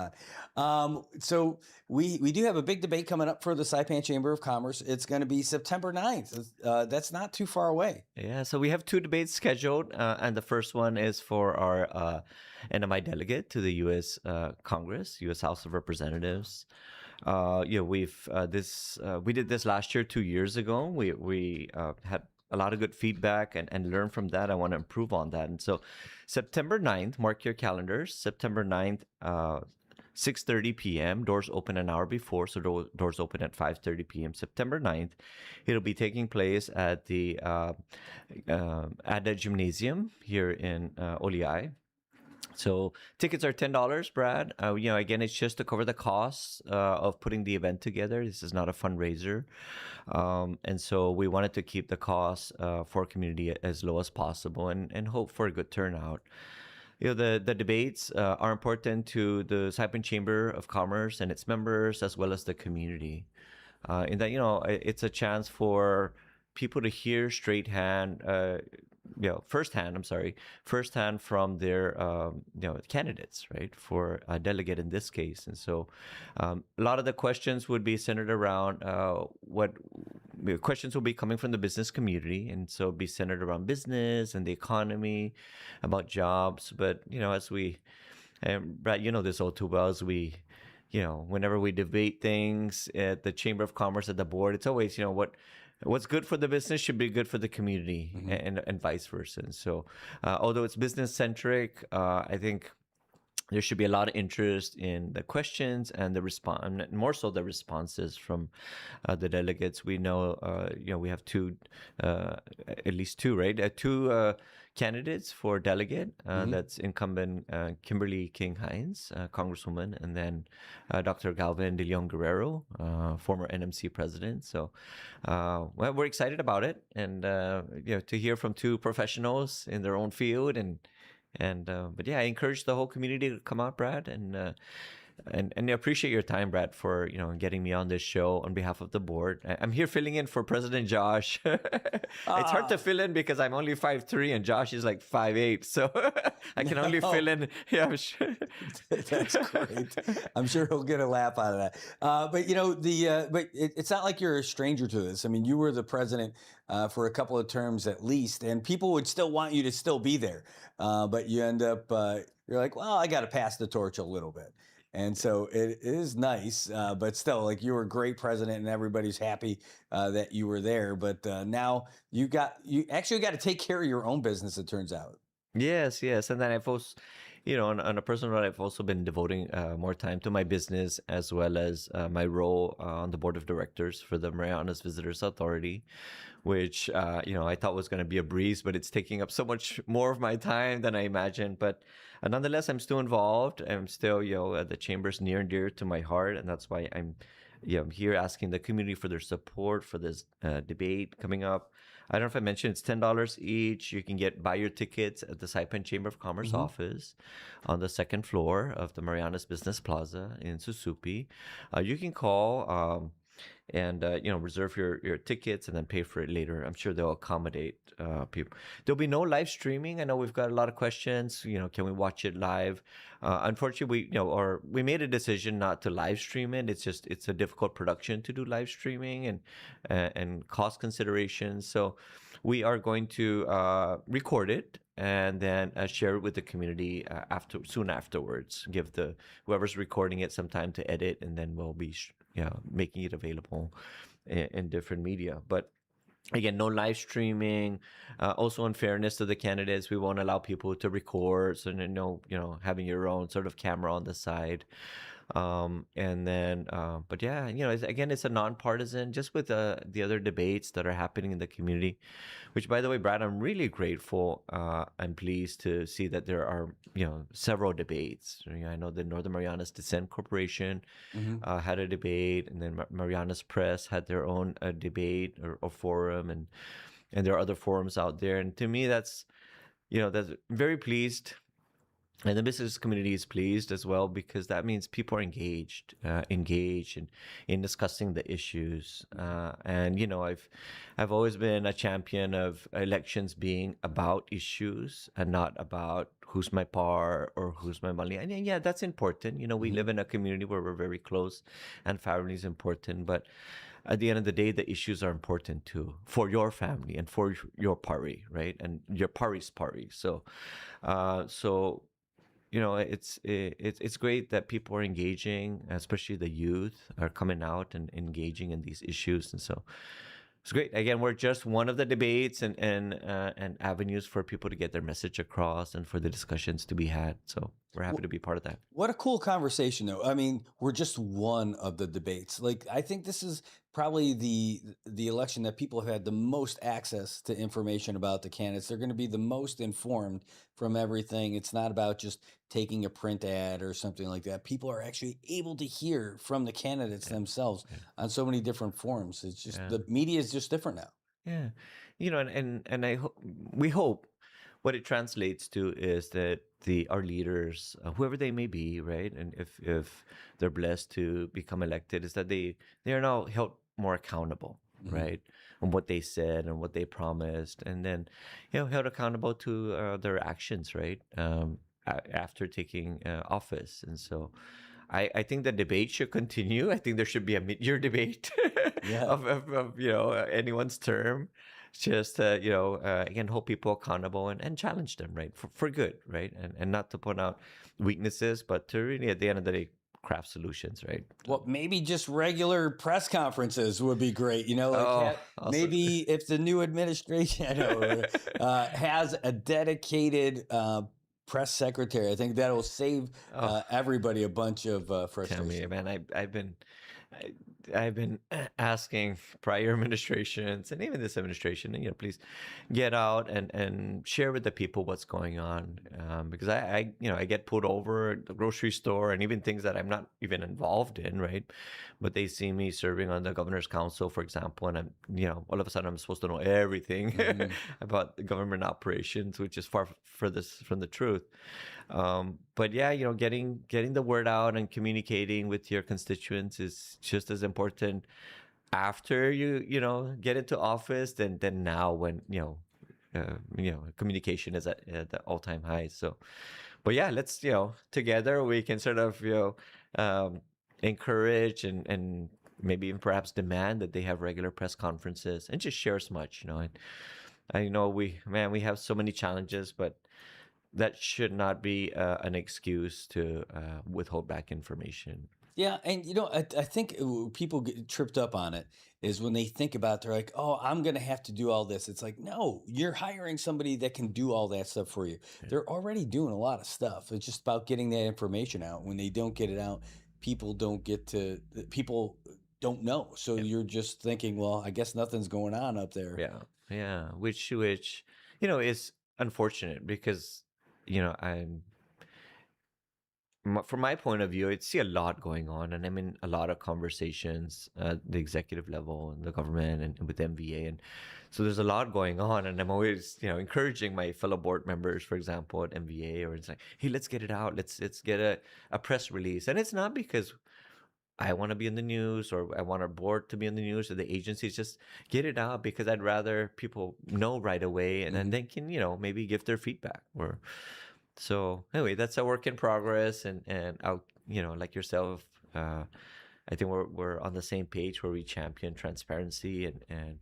on. So we do have a big debate coming up for the Saipan Chamber of Commerce. It's going to be September 9th. That's not too far away. Yeah, so we have two debates scheduled, and the first one is for our NMI delegate to the U.S. Congress, U.S. House of Representatives. We did this last year, 2 years ago. We had a lot of good feedback and learned from that. I want to improve on that. And so September 9th, mark your calendars, September 9th, 6:30 p.m. Doors open an hour before, so doors open at 5:30 p.m. September 9th. It'll be taking place at the ADA Gymnasium here in Oliai. So tickets are $10, Brad. Again, it's just to cover the costs of putting the event together. This is not a fundraiser. And so we wanted to keep the costs for community as low as possible and hope for a good turnout. The debates are important to the Saipan Chamber of Commerce and its members, as well as the community. In that, it's a chance for people to hear firsthand from their candidates, right, for a delegate in this case. And so a lot of the questions would be centered around questions will be coming from the business community, and so be centered around business and the economy, about jobs. But as we, and Brad, this all too well, as we, whenever we debate things at the Chamber of Commerce, at the board, it's always what's good for the business should be good for the community, and vice versa. And so, although it's business centric, I think there should be a lot of interest in the questions and the response, more so the responses from the delegates. We know, we have at least two, right? Two candidates for delegate. That's incumbent Kimberly King Hines, Congresswoman, and then Dr. Galvin De Leon Guerrero, former NMC president. So, we're excited about it, and to hear from two professionals in their own field, but yeah, I encourage the whole community to come out, Brad, and and I appreciate your time, Brad, for getting me on this show on behalf of the board. I'm here filling in for President Josh. It's hard to fill in because I'm only 5'3" and Josh is like 5'8", so I can only fill in. Yeah, I'm sure. That's great. I'm sure he'll get a laugh out of that. But it's not like you're a stranger to this. I mean, you were the president for a couple of terms at least, and people would still want you to still be there. But you end up, you're like, well, I got to pass the torch a little bit. And so it is nice, but still, like, you were a great president, and everybody's happy that you were there. But now you actually got to take care of your own business, it turns out. Yes, and then I've also, on a personal note, I've also been devoting more time to my business as well as my role on the board of directors for the Marianas Visitors Authority, which I thought was going to be a breeze, but it's taking up so much more of my time than I imagined. But nonetheless, I'm still involved. I'm still, the chamber's near and dear to my heart, and that's why I'm here asking the community for their support for this debate coming up. I don't know if I mentioned it's $10 each. You can buy your tickets at the Saipan Chamber of Commerce office on the second floor of the Marianas Business Plaza in Susupi. You can call and reserve your tickets and then pay for it later. I'm sure they'll accommodate people. There'll be no live streaming. I know we've got a lot of questions. Can we watch it live? Unfortunately, we made a decision not to live stream it. It's a difficult production to do live streaming and cost considerations. So we are going to record it and then share it with the community soon afterwards. Give whoever's recording it some time to edit, and then we'll be making it available in different media. But again, no live streaming. Also, in fairness to the candidates, we won't allow people to record. So having your own sort of camera on the side. But yeah, it's a nonpartisan, just with the other debates that are happening in the community, which, by the way, Brad, I'm really grateful and pleased to see that there are, several debates. I know the Northern Marianas Dissent Corporation had a debate, and then Marianas Press had their own debate or forum, and there are other forums out there. And to me, that's very pleased. And the business community is pleased as well, because that means people are engaged in discussing the issues. I've always been a champion of elections being about issues and not about who's my par or who's my money. And yeah, that's important. We live in a community where we're very close, and family is important. But at the end of the day, the issues are important too, for your family and for your party, right? And your party's party. So, it's great that people are engaging, especially the youth are coming out and engaging in these issues. And so it's great. Again, we're just one of the debates and avenues for people to get their message across and for the discussions to be had. So we're happy to be part of that. What a cool conversation, though. I mean, we're just one of the debates. Like, I think this is probably the election that people have had the most access to information about the candidates. They're going to be the most informed from everything. It's not about just taking a print ad or something like that. People are actually able to hear from the candidates themselves on so many different forms. It's just the media is just different now. Yeah, and we hope what it translates to is that our leaders, whoever they may be, right, and if they're blessed to become elected, is that they are now held more accountable, right, on what they said and what they promised, and then held accountable to their actions, right, after taking office. And so I think the debate should continue. I think there should be a mid-year debate of anyone's term, just to again, hold people accountable and challenge them, right, for good, right, and not to point out weaknesses, but to really, at the end of the day, craft solutions, right? Well, maybe just regular press conferences would be great. Maybe if the new administration has a dedicated press secretary, I think that will save everybody a bunch of frustration. Tell me, man, I've been asking prior administrations and even this administration, please get out and share with the people what's going on, because I get pulled over at the grocery store and even things that I'm not even involved in, right? But they see me serving on the governor's council, for example, and I'm all of a sudden I'm supposed to know everything about the government operations, which is far furthest from the truth. But yeah, getting the word out and communicating with your constituents is just as important after you get into office than now when communication is at the all-time high. So, but yeah, let's together we can sort of encourage and maybe even perhaps demand that they have regular press conferences and just share as much. And I know we have so many challenges, but that should not be an excuse to withhold back information. Yeah, and I think people get tripped up on it is when they think about it, they're like, "Oh, I'm going to have to do all this." It's like, no, you're hiring somebody that can do all that stuff for you. They're already doing a lot of stuff. It's just about getting that information out. When they don't get it out, people don't know. So you're just thinking, well, I guess nothing's going on up there. Yeah, which is unfortunate because from my point of view, I see a lot going on, and I'm in a lot of conversations at the executive level and the government and with MVA, and so there's a lot going on, and I'm always encouraging my fellow board members, for example, at MVA, or it's like, hey, let's get it out, let's get a press release, and it's not because I want to be in the news or I want our board to be in the news or the agencies. Just get it out because I'd rather people know right away, and then they can maybe give their feedback. Or so anyway, that's a work in progress, and I'll like yourself, I think we're on the same page where we champion transparency and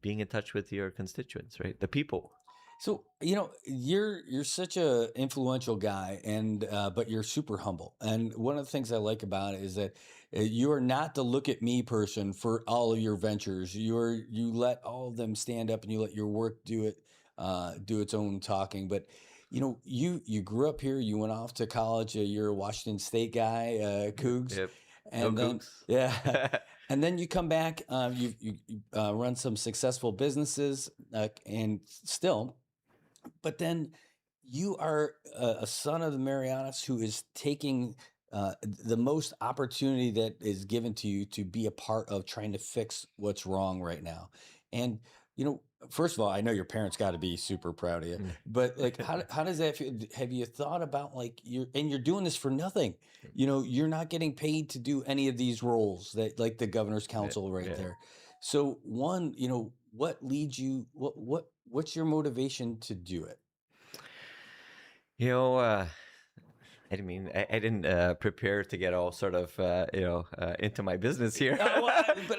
being in touch with your constituents, right? The people. So you're such a influential guy, and but you're super humble. And one of the things I like about it is that you are not the look at me person for all of your ventures. You let all of them stand up, and you let your work do its own talking. But you grew up here. You went off to college. You're a Washington State guy, Cougs. Yep. And Go then, Cougs. yeah, and then you come back. You run some successful businesses, and still. But then you are a son of the Marianas who is taking the most opportunity that is given to you to be a part of trying to fix what's wrong right now. And first of all, I know your parents got to be super proud of you. But like, how does that feel? Have you thought about like you're doing this for nothing? You're not getting paid to do any of these roles that like the governor's council right there. So one, what leads you? What's your motivation to do it? I didn't prepare to get all sort of into my business here.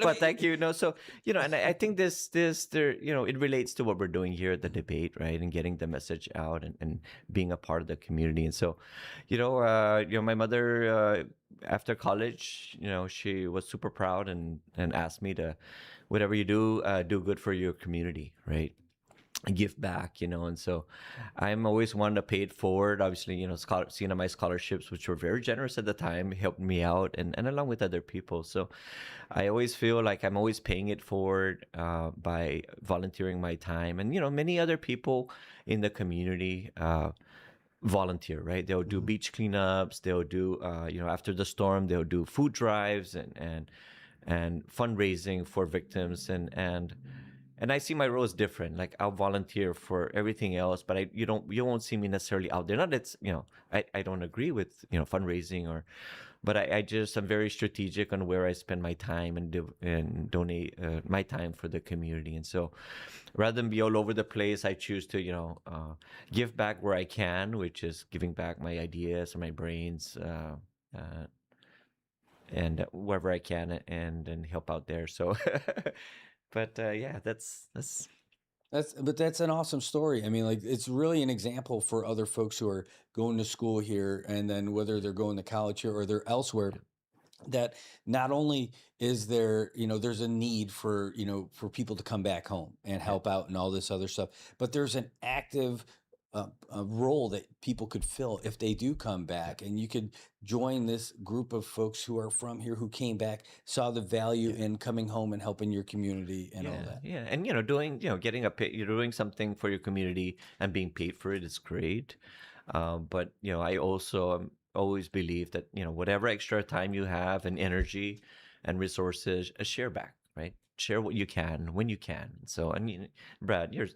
But thank you. No, so and I think this there it relates to what we're doing here at the debate, right? And getting the message out and being a part of the community. And so, my mother after college, she was super proud and asked me to, whatever you do good for your community, right? Give back, and so I'm always one to pay it forward. Obviously, CNMI scholarships, which were very generous at the time, helped me out and along with other people. So I always feel like I'm always paying it forward by volunteering my time. And, many other people in the community volunteer, right? They'll do beach cleanups. They'll do, after the storm, they'll do food drives and fundraising for victims and I see my role as different. Like I'll volunteer for everything else, but you won't see me necessarily out there. Not that I don't agree with fundraising but I'm very strategic on where I spend my time and donate my time for the community. And so, rather than be all over the place, I choose to give back where I can, which is giving back my ideas or my brains. And wherever I can, and then help out there. So. But yeah, that's an awesome story. I mean, like it's really an example for other folks who are going to school here, and then whether they're going to college here or they're elsewhere. That not only is there, there's a need for people to come back home and help out and all this other stuff, but there's an active a role that people could fill if they do come back, and you could join this group of folks who are from here who came back, saw the value in coming home and helping your community and all that. Yeah, and doing getting you're doing something for your community and being paid for it is great. But I also always believe that whatever extra time you have and energy and resources, share back, right? Share what you can when you can. So Brad, you're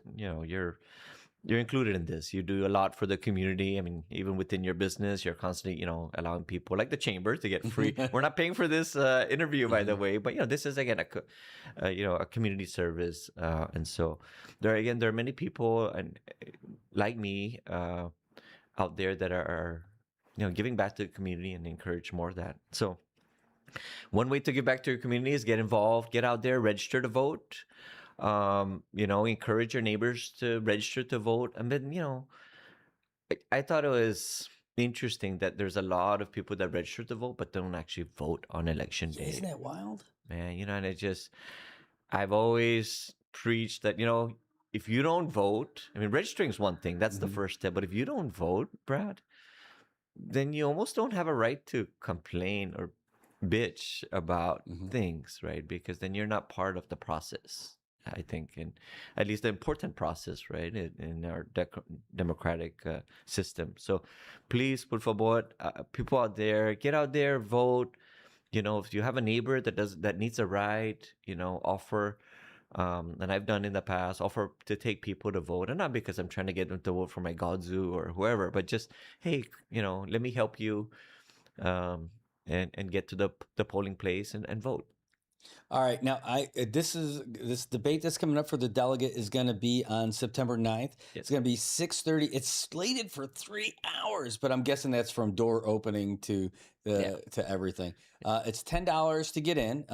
you're included in this. You do a lot for the community. I mean, even within your business, you're constantly, allowing people like the chamber to get free. We're not paying for this interview, by the way, but this is again a community service, and so there are many people and like me out there that are giving back to the community and encourage more of that. So one way to give back to your community is get involved, get out there, register to vote. Encourage your neighbors to register to vote. And then, I thought it was interesting that there's a lot of people that register to vote but don't actually vote on election day. Isn't that wild? Man, and I've always preached that, if you don't vote, I mean, registering is one thing. That's the first step. But if you don't vote, Brad, then you almost don't have a right to complain or bitch about things, right? Because then you're not part of the process, I think, and at least the important process, right, in our democratic system. So please, por favor, people out there, get out there, vote. If you have a neighbor that needs a ride, offer. And I've done in the past, offer to take people to vote, and not because I'm trying to get them to vote for my Godzu or whoever, but just, hey, let me help you, and get to the polling place and vote. All right. Now, this debate that's coming up for the delegate is going to be on September 9th. It's going to be 6:30. It's slated for 3 hours, but I'm guessing that's from door opening to everything. It's $10 to get in.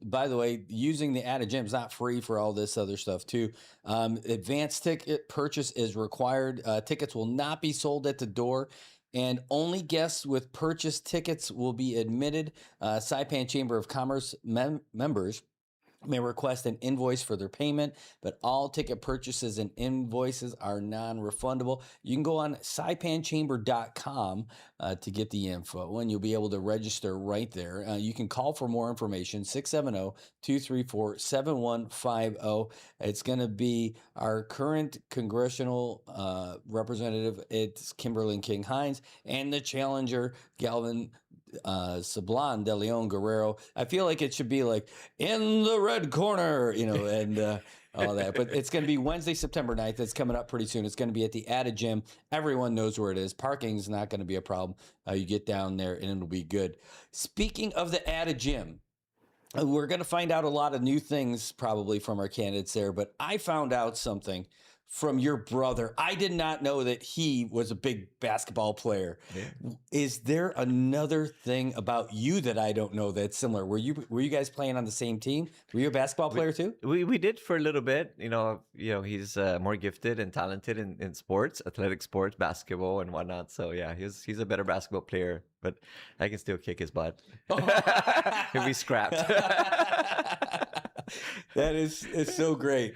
By the way, using the Atta Gym is not free for all this other stuff too. Advanced ticket purchase is required. Tickets will not be sold at the door, and only guests with purchased tickets will be admitted. Saipan Chamber of Commerce members may request an invoice for their payment, but all ticket purchases and invoices are non-refundable. You can go on saipanchamber.com to get the info, and you'll be able to register right there. You can call for more information, 670-234-7150. It's going to be our current congressional representative. It's Kimberlyn King Hines, and the challenger, Galvin Sablan de Leon Guerrero. I feel like it should be like in the red corner, and all that. But it's going to be Wednesday, September 9th. It's coming up pretty soon. It's going to be at the Atta Gym. Everyone knows where it is. Parking is not going to be a problem. You get down there and it'll be good. Speaking of the Atta Gym, we're going to find out a lot of new things probably from our candidates there, but I found out something from your brother. I did not know that he was a big basketball player. Yeah. Is there another thing about you that I don't know that's similar? Were you guys playing on the same team? Were you a basketball player too? We did for a little bit. He's more gifted and talented in sports, athletic sports, basketball and whatnot. So yeah, he's a better basketball player, but I can still kick his butt. If we scrapped. That is so great.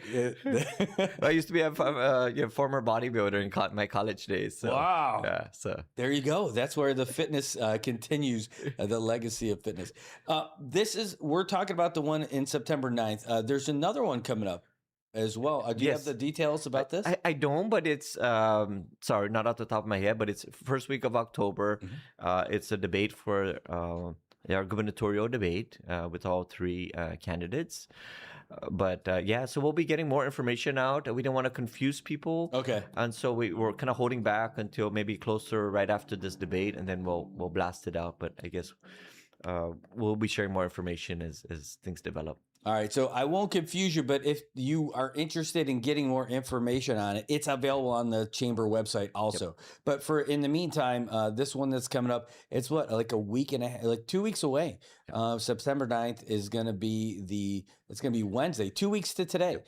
I used to be a former bodybuilder in my college days. So, wow. Yeah. So there you go. That's where the fitness continues, the legacy of fitness. We're talking about the one in September 9th. There's another one coming up as well. Do you have the details about this? I don't, but it's sorry, not off the top of my head, but it's first week of October. It's a debate for our gubernatorial debate with all three candidates. So we'll be getting more information out. We don't want to confuse people. Okay. And so we're kind of holding back until maybe closer right after this debate, and then we'll blast it out. But I guess we'll be sharing more information as things develop. All right, so I won't confuse you, but if you are interested in getting more information on it, it's available on the Chamber website also. Yep. But in the meantime, this one that's coming up, it's like a week and a half, like 2 weeks away. Yep. September 9th is going to be Wednesday, 2 weeks to today. Yep.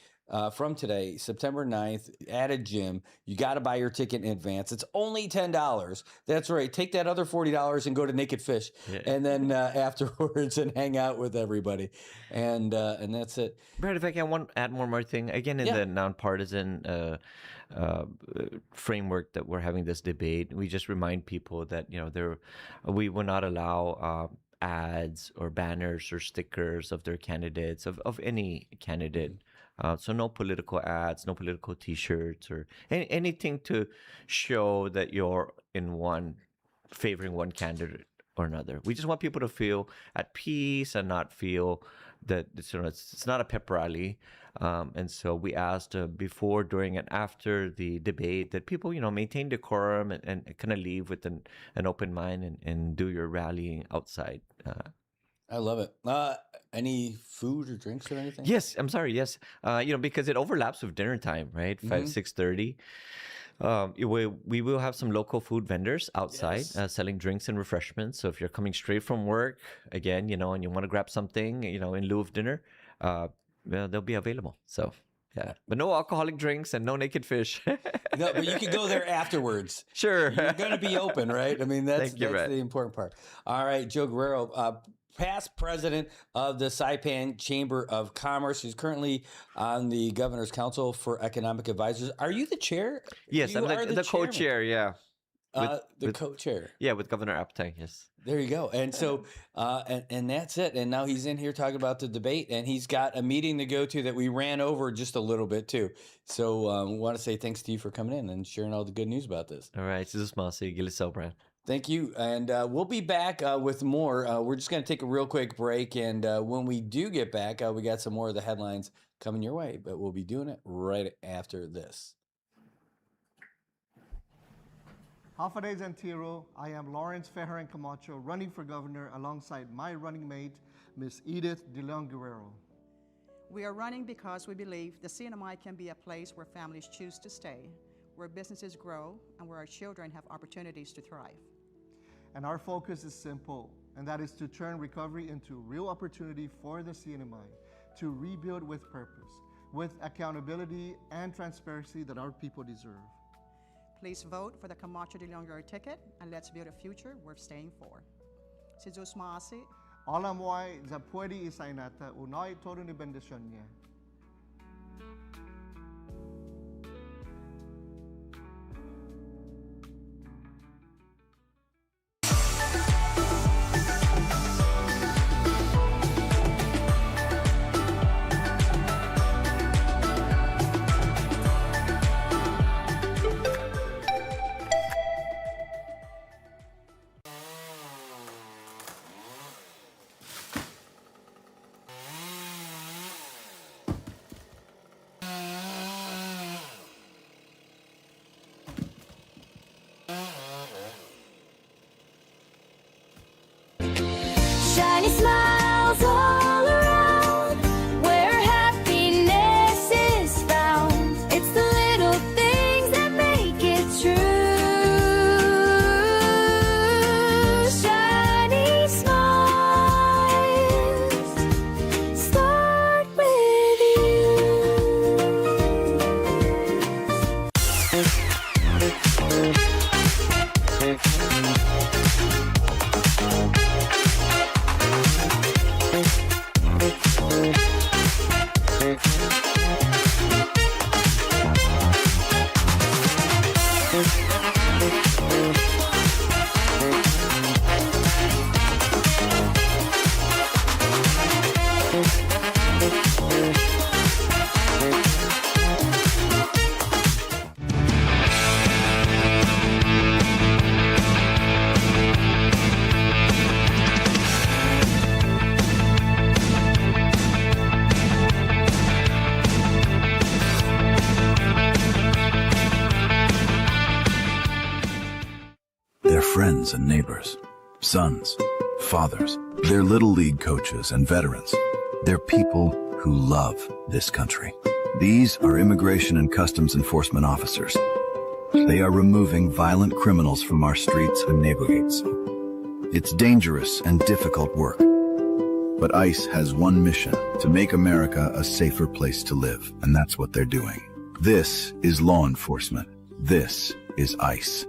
From today, September 9th, at a gym. You got to buy your ticket in advance. It's only $10. That's right. Take that other $40 and go to Naked Fish, and then afterwards and hang out with everybody, and that's it. Brad, if I can add one more thing again in the nonpartisan framework that we're having this debate, we just remind people that we will not allow ads or banners or stickers of their candidates of any candidate. So no political ads, no political T-shirts or anything to show that you're favoring one candidate or another. We just want people to feel at peace and not feel that it's not a pep rally. And so we asked before, during, and after the debate that people, maintain decorum and kind of leave with an open mind and do your rallying outside. I love it. Any food or drinks or anything? Yes, I'm sorry. Yes, because it overlaps with dinner time, right? 6:30. We will have some local food vendors outside selling drinks and refreshments. So if you're coming straight from work, again, and you want to grab something, in lieu of dinner, they'll be available. So yeah, but no alcoholic drinks and no naked fish. No, but you can go there afterwards. Sure. You're going to be open, right? I mean, that's Thank you, Brett. the important part. All right, Joe Guerrero, past president of the Saipan Chamber of Commerce. He's currently on the Governor's Council for Economic Advisors. Are you the chair? Yes, You I'm are the co-chair, yeah. The co-chair. Yeah, with Governor Aptang, yes. There you go. And so, and that's it. And now he's in here talking about the debate, and he's got a meeting to go to that we ran over just a little bit too. So we want to say thanks to you for coming in and sharing all the good news about this. All right, this is Masi. Gilisao, Brad. Thank you. And we'll be back with more. We're just going to take a real quick break. And when we do get back, we got some more of the headlines coming your way, but we'll be doing it right after this. Hafadez Antiro, I am Lawrence Fejeran Camacho, running for governor alongside my running mate, Ms. Edith De Leon Guerrero. We are running because we believe the CNMI can be a place where families choose to stay, where businesses grow, and where our children have opportunities to thrive. And our focus is simple, and that is to turn recovery into real opportunity for the CNMI, to rebuild with purpose, with accountability and transparency that our people deserve. Please vote for the Camacho De Leon Guerrero ticket, and let's build a future worth staying for. Si Diyos maasi, Alam mo ay za pwede isainata unay todo ni bendisyon niya. Shiny smiles all around, where happiness is found. It's the little things that make it true. Shiny smiles start with They're friends and neighbors, sons, fathers. They're little league coaches and veterans. They're people who love this country. These are Immigration and Customs Enforcement officers. They are removing violent criminals from our streets and neighborhoods. It's dangerous and difficult work. But ICE has one mission: to make America a safer place to live. And that's what they're doing. This is law enforcement. This is ICE.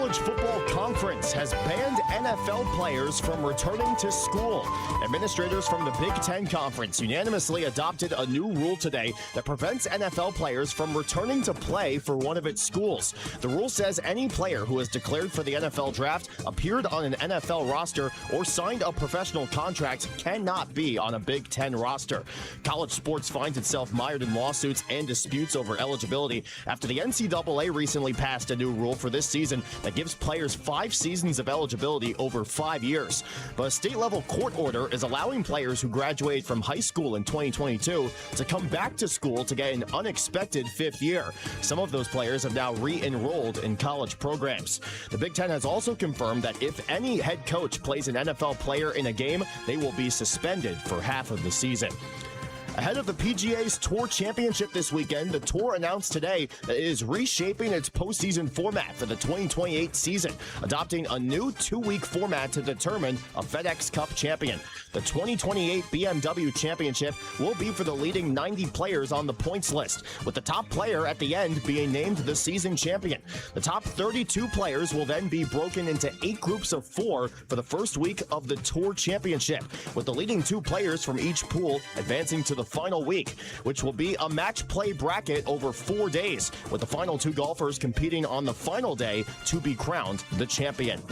College Football Conference has banned NFL players from returning to school. Administrators from the Big Ten Conference unanimously adopted a new rule today that prevents NFL players from returning to play for one of its schools. The rule says any player who has declared for the NFL draft, appeared on an NFL roster, or signed a professional contract cannot be on a Big Ten roster. College sports finds itself mired in lawsuits and disputes over eligibility after the NCAA recently passed a new rule for this season that gives players 5 seasons of eligibility over 5 years. But a state-level court order is allowing players who graduated from high school in 2022 to come back to school to get an unexpected 5th year. Some of those players have now re-enrolled in college programs. The Big Ten has also confirmed that if any head coach plays an NFL player in a game, they will be suspended for half of the season. Ahead of the PGA's Tour Championship this weekend, the Tour announced today that it is reshaping its postseason format for the 2028 season, adopting a new 2-week format to determine a FedEx Cup champion. The 2028 BMW Championship will be for the leading 90 players on the points list, with the top player at the end being named the season champion. The top 32 players will then be broken into 8 groups of 4 for the first week of the Tour Championship, with the leading 2 players from each pool advancing to the final week, which will be a match play bracket over 4 days, with the final 2 golfers competing on the final day to be crowned the champion.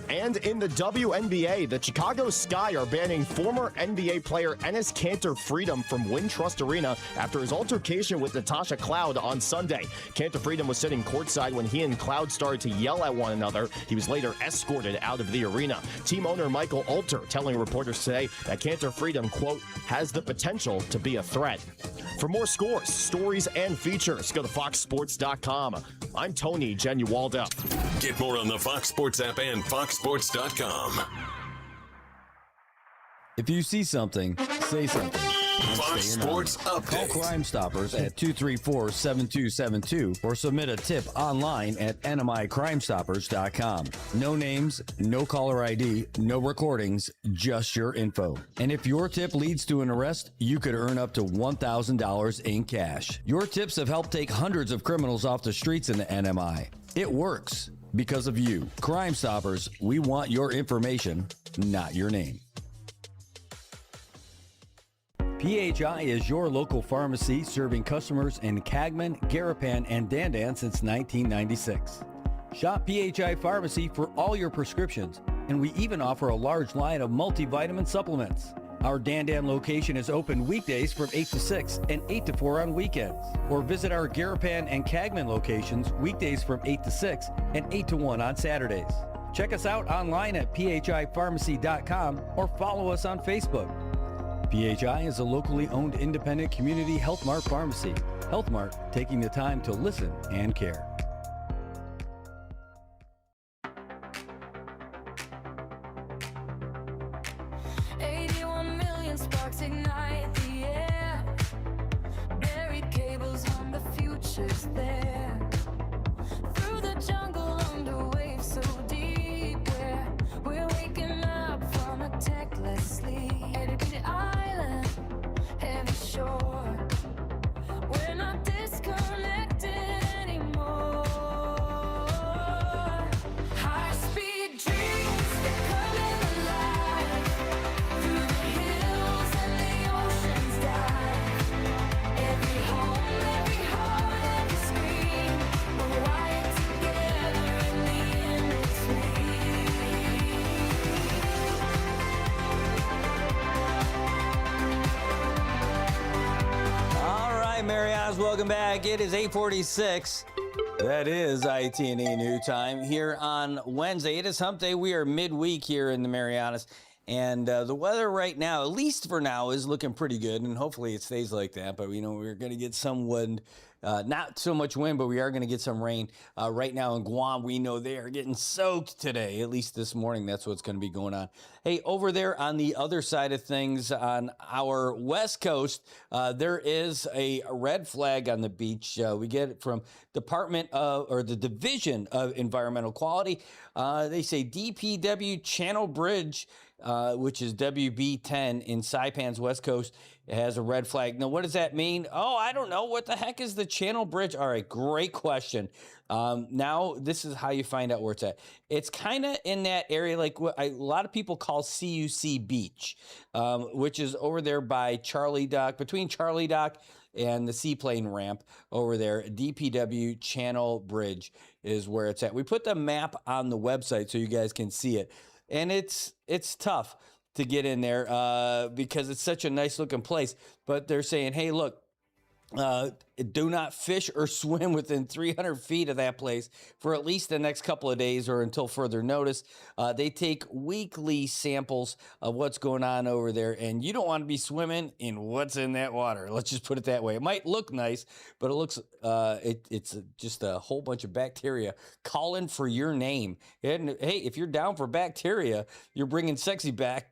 And in the WNBA, the Chicago Sky are banning former NBA player Enes Kanter Freedom from Wintrust Arena after his altercation with Natasha Cloud on Sunday. Kanter Freedom was sitting courtside when he and Cloud started to yell at one another. He was later escorted out of the arena. Team owner Michael Alter telling reporters today that Kanter Freedom, quote, has the potential to be a threat. For more scores, stories, and features, go to foxsports.com. I'm Tony Genualdo. Get more on the Fox Sports app and foxsports.com. If you see something, say something. Fox Sports Update. Call Crime Stoppers at 234-7272 or submit a tip online at nmicrimestoppers.com. No names, no caller ID, no recordings, just your info. And if your tip leads to an arrest, you could earn up to $1,000 in cash. Your tips have helped take hundreds of criminals off the streets in the NMI. It works because of you. Crime Stoppers, we want your information, not your name. PHI is your local pharmacy serving customers in Cagman, Garapan, and Dandan since 1996. Shop PHI Pharmacy for all your prescriptions, and we even offer a large line of multivitamin supplements. Our Dandan location is open weekdays from 8 to 6 and 8 to 4 on weekends. Or visit our Garapan and Cagman locations weekdays from 8 to 6 and 8 to 1 on Saturdays. Check us out online at phipharmacy.com or follow us on Facebook. PHI is a locally owned independent community Health Mart pharmacy. Health Mart, taking the time to listen and care. Sparks ignite the air. Buried cables on the future's there. Through the jungle under waves so deep, where we're waking up from a techless sleep. Educated island, heavy shore. We're not disconnected anymore. High speed dreams, they're coming alive. Through the hills and the oceans dive. Every home, every heart, every scream. We're wired together in the All right, Marianas, welcome back. It is 8:46. That is IT&E New Time here on Wednesday. It is Hump Day. We are midweek here in the Marianas. And the weather right now, at least for now, is looking pretty good. And hopefully it stays like that. But, you know, we're going to get some wind. Not so much wind, but we are going to get some rain. Right now in Guam, we know they are getting soaked today. At least this morning, that's what's going to be going on. Hey, over there on the other side of things, on our West Coast, there is a red flag on the beach. We get it from the Division of Environmental Quality. They say DPW Channel Bridge, which is WB10 in Saipan's West Coast, It has a red flag. Now, what does that mean? Oh, I don't know. What the heck is the Channel Bridge? All right, great question. Now, this is how you find out where it's at. It's kind of in that area, like what a lot of people call CUC Beach, which is over there by Charlie Dock, between Charlie Dock and the seaplane ramp over there. DPW Channel Bridge is where it's at. We put the map on the website so you guys can see it. And it's tough to get in there because it's such a nice looking place. But they're saying, hey, look, do not fish or swim within 300 feet of that place for at least the next couple of days or until further notice. They take weekly samples of what's going on over there, and you don't want to be swimming in what's in that water. Let's just put it that way. It might look nice, but it looks it's just a whole bunch of bacteria calling for your name. And hey, if you're down for bacteria, you're bringing sexy bacteria,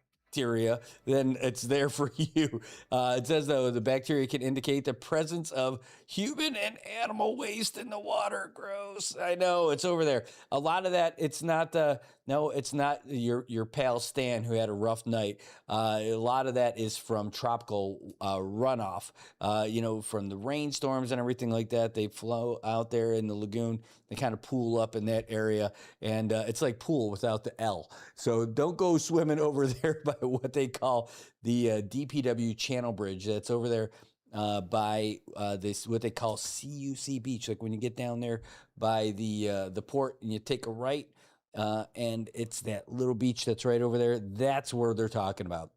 then it's there for you. It says, though, the bacteria can indicate the presence of human and animal waste in the water. Gross. I know, it's over there. A lot of that, it's not, no, it's not your pal Stan who had a rough night. A lot of that is from tropical runoff, from the rainstorms and everything like that. They flow out there in the lagoon. They kind of pool up in that area, and it's like pool without the L. So don't go swimming over there by what they call the DPW Channel Bridge. That's over there by this what they call CUC Beach. Like when you get down there by the port and you take a right, and it's that little beach that's right over there. That's where they're talking about.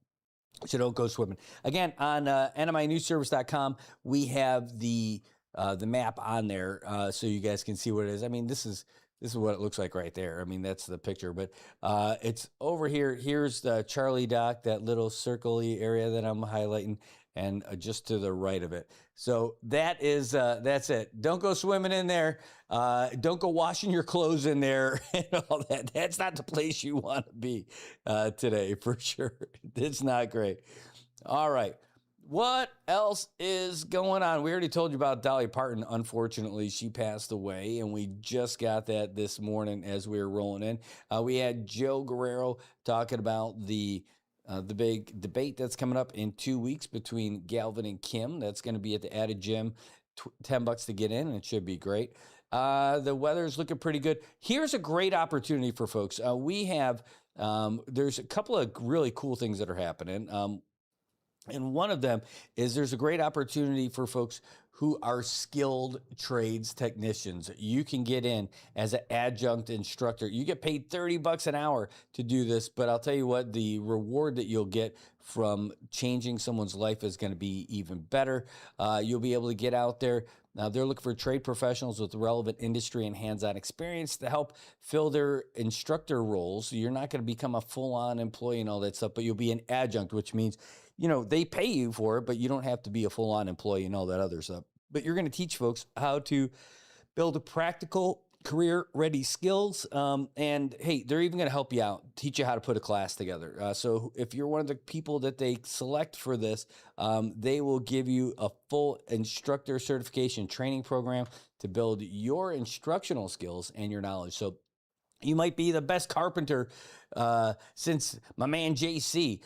So don't go swimming. Again, on NMINewsService.com, we have the map on there so you guys can see what it is. I mean, this is what it looks like right there. I mean, that's the picture, but it's over here. Here's the Charlie Dock, that little circle-y area that I'm highlighting, and just to the right of it. So that's it. Don't go swimming in there. Don't go washing your clothes in there and all that. That's not the place you want to be today, for sure. It's not great. All right. What else is going on? We already told you about Dolly Parton. Unfortunately, she passed away, and we just got that this morning as we were rolling in. We had Joe Guerrero talking about the big debate that's coming up in 2 weeks between Galvin and Kim. That's going to be at the Added Gym, $10 to get in, and it should be great. The weather's looking pretty good. Here's a great opportunity for folks. We have there's a couple of really cool things that are happening. And one of them is there's a great opportunity for folks who are skilled trades technicians. You can get in as an adjunct instructor. You get paid $30 an hour to do this, but I'll tell you what, the reward that you'll get from changing someone's life is going to be even better. You'll be able to get out there. Now, they're looking for trade professionals with relevant industry and hands-on experience to help fill their instructor roles. You're not going to become a full-on employee and all that stuff, but you'll be an adjunct, which means they pay you for it, but you don't have to be a full-on employee and all that other stuff. But you're going to teach folks how to build a practical career-ready skills. And, hey, they're even going to help you out, teach you how to put a class together. So if you're one of the people that they select for this, they will give you a full instructor certification training program to build your instructional skills and your knowledge. So you might be the best carpenter since my man JC,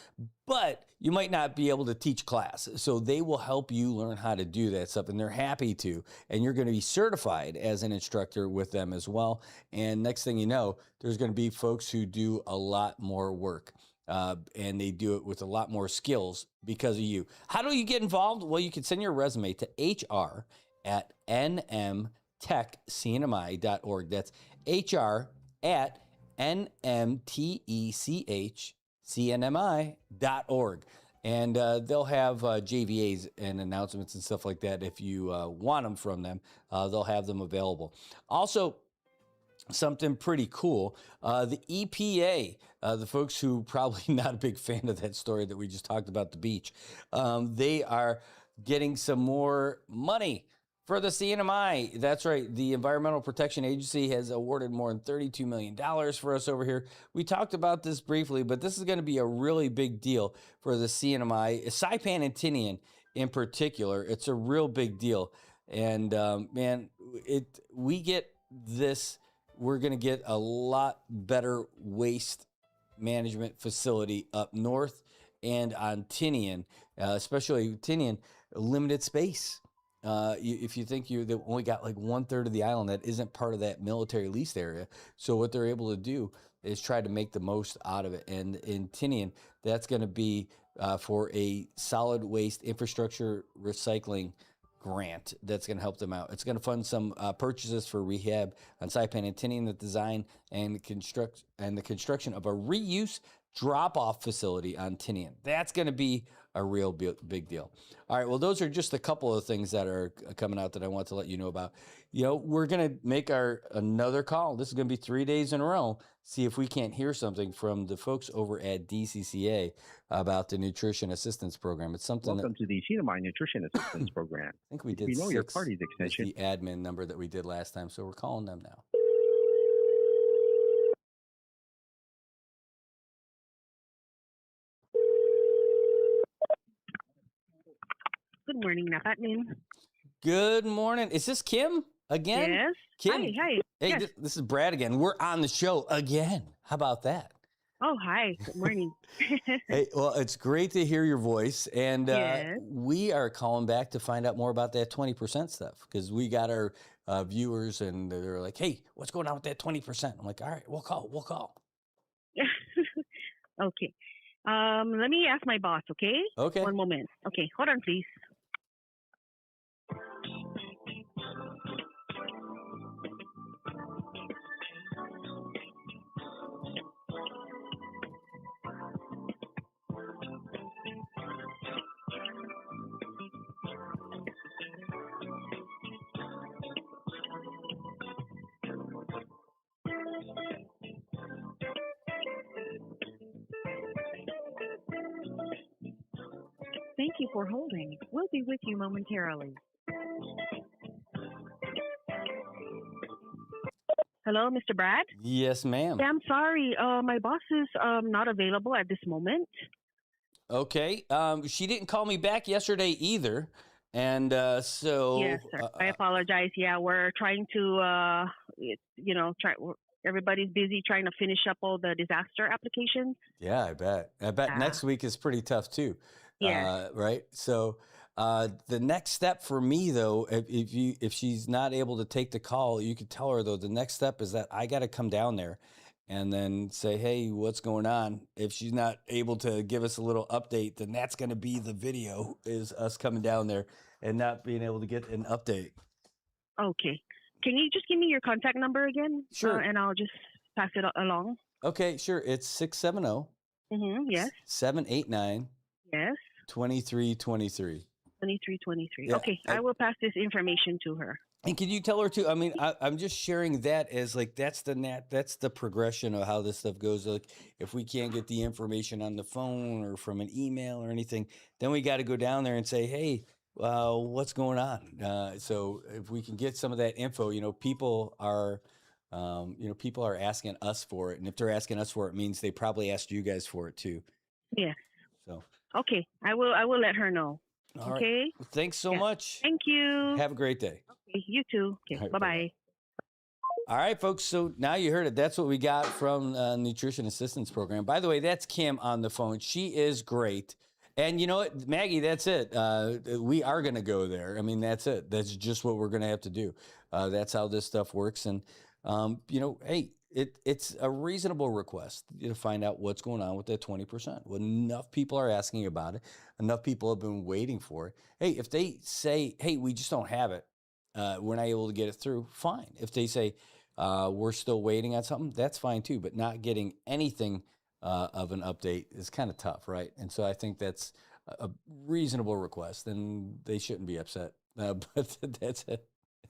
but you might not be able to teach class. So they will help you learn how to do that stuff, and they're happy to. And you're going to be certified as an instructor with them as well. And next thing you know, there's going to be folks who do a lot more work. And they do it with a lot more skills because of you. How do you get involved? Well, you can send your resume to hr@nmtechcnmi.org. That's hr@nmtechcnmi.org. And they'll have JVAs and announcements and stuff like that. If you want them from them, they'll have them available. Also, something pretty cool, the EPA, the folks who probably not a big fan of that story that we just talked about, the beach, they are getting some more money for the CNMI. That's right. The Environmental Protection Agency has awarded more than $32 million for us over here. We talked about this briefly, but this is going to be a really big deal for the CNMI, Saipan and Tinian in particular. It's a real big deal. And we get this, we're going to get a lot better waste management facility up north and on Tinian especially Tinian, limited space. If you think they've only got like 1/3 of the island that isn't part of that military leased area, so what they're able to do is try to make the most out of it. And in Tinian, that's going to be for a solid waste infrastructure recycling grant that's going to help them out. It's going to fund some purchases for rehab on Saipan and Tinian, the design and the construction of a reuse drop-off facility on Tinian. That's going to be a real big deal. All right, well, those are just a couple of things that are coming out that I want to let you know about. We're going to make another call. This is going to be 3 days in a row. See if we can't hear something from the folks over at DCCA about the Nutrition Assistance Program. It's something. Welcome to the CNMI Nutrition Assistance Program. I think we If did you know your 6 party's was extension. the admin number that we did last time, so we're calling them now. Good morning, Napatnin. Good morning. Is this Kim again? Yes. Kim. Hi. Hey, Yes. this is Brad again. We're on the show again. How about that? Oh, hi. Good morning. Hey, well, it's great to hear your voice. And Yes. we are calling back to find out more about that 20% stuff because we got our viewers and they're like, hey, what's going on with that 20%? I'm like, all right, we'll call. Okay. Let me ask my boss, okay? Okay. One moment. Okay, hold on, please. Thank you for holding. We'll be with you momentarily. Hello, Mr. Brad? Yes, ma'am. Yeah, I'm sorry. My boss is not available at this moment. Okay. She didn't call me back yesterday either. And so. Yes, sir. I apologize. Yeah, we're trying to, everybody's busy trying to finish up all the disaster applications. Yeah, I bet. Next week is pretty tough too. Yes. Right. So the next step for me though, if she's not able to take the call, you could tell her though, the next step is that I got to come down there and then say, hey, what's going on? If she's not able to give us a little update, then that's going to be the video is us coming down there and not being able to get an update. Okay. Can you just give me your contact number again? Sure. And I'll just pass it along. Okay, sure. It's 670 Yes. 789 Yes. 2323. 2323. Yeah, Okay, I will pass this information to her. And can you tell her too? I mean, I'm just sharing that as like that's the progression of how this stuff goes. Like if we can't get the information on the phone or from an email or anything, then we got to go down there and say, hey, what's going on? So if we can get some of that info, people are asking us for it, and if they're asking us for it, it means they probably asked you guys for it too. Yes. So Okay, I will let her know. all right. Okay. Well, thanks so much. Thank you. Have a great day. Okay, you too. Okay. All right, Bye bye. All right, folks. So now you heard it. That's what we got from Nutrition Assistance Program. By the way, that's Kim on the phone. She is great. And you know what, Maggie, that's it. We are going to go there. I mean, that's it. That's just what we're going to have to do. That's how this stuff works. And, hey, it's a reasonable request to find out what's going on with that 20%. Well, enough people are asking about it. Enough people have been waiting for it. Hey, if they say, hey, we just don't have it, we're not able to get it through, fine. If they say we're still waiting on something, that's fine too. But not getting anything of an update is kind of tough, right? And so I think that's a reasonable request, and they shouldn't be upset. But that's it.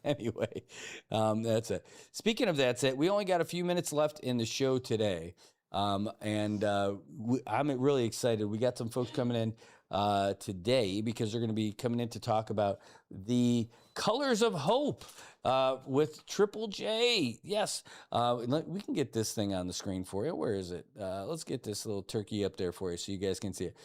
Anyway, that's it. Speaking of that's it, we only got a few minutes left in the show today. I'm really excited. We got some folks coming in today because they're going to be coming in to talk about the Colors of Hope with Triple J. Yes, we can get this thing on the screen for you. Where is it? Let's get this little turkey up there for you so you guys can see it.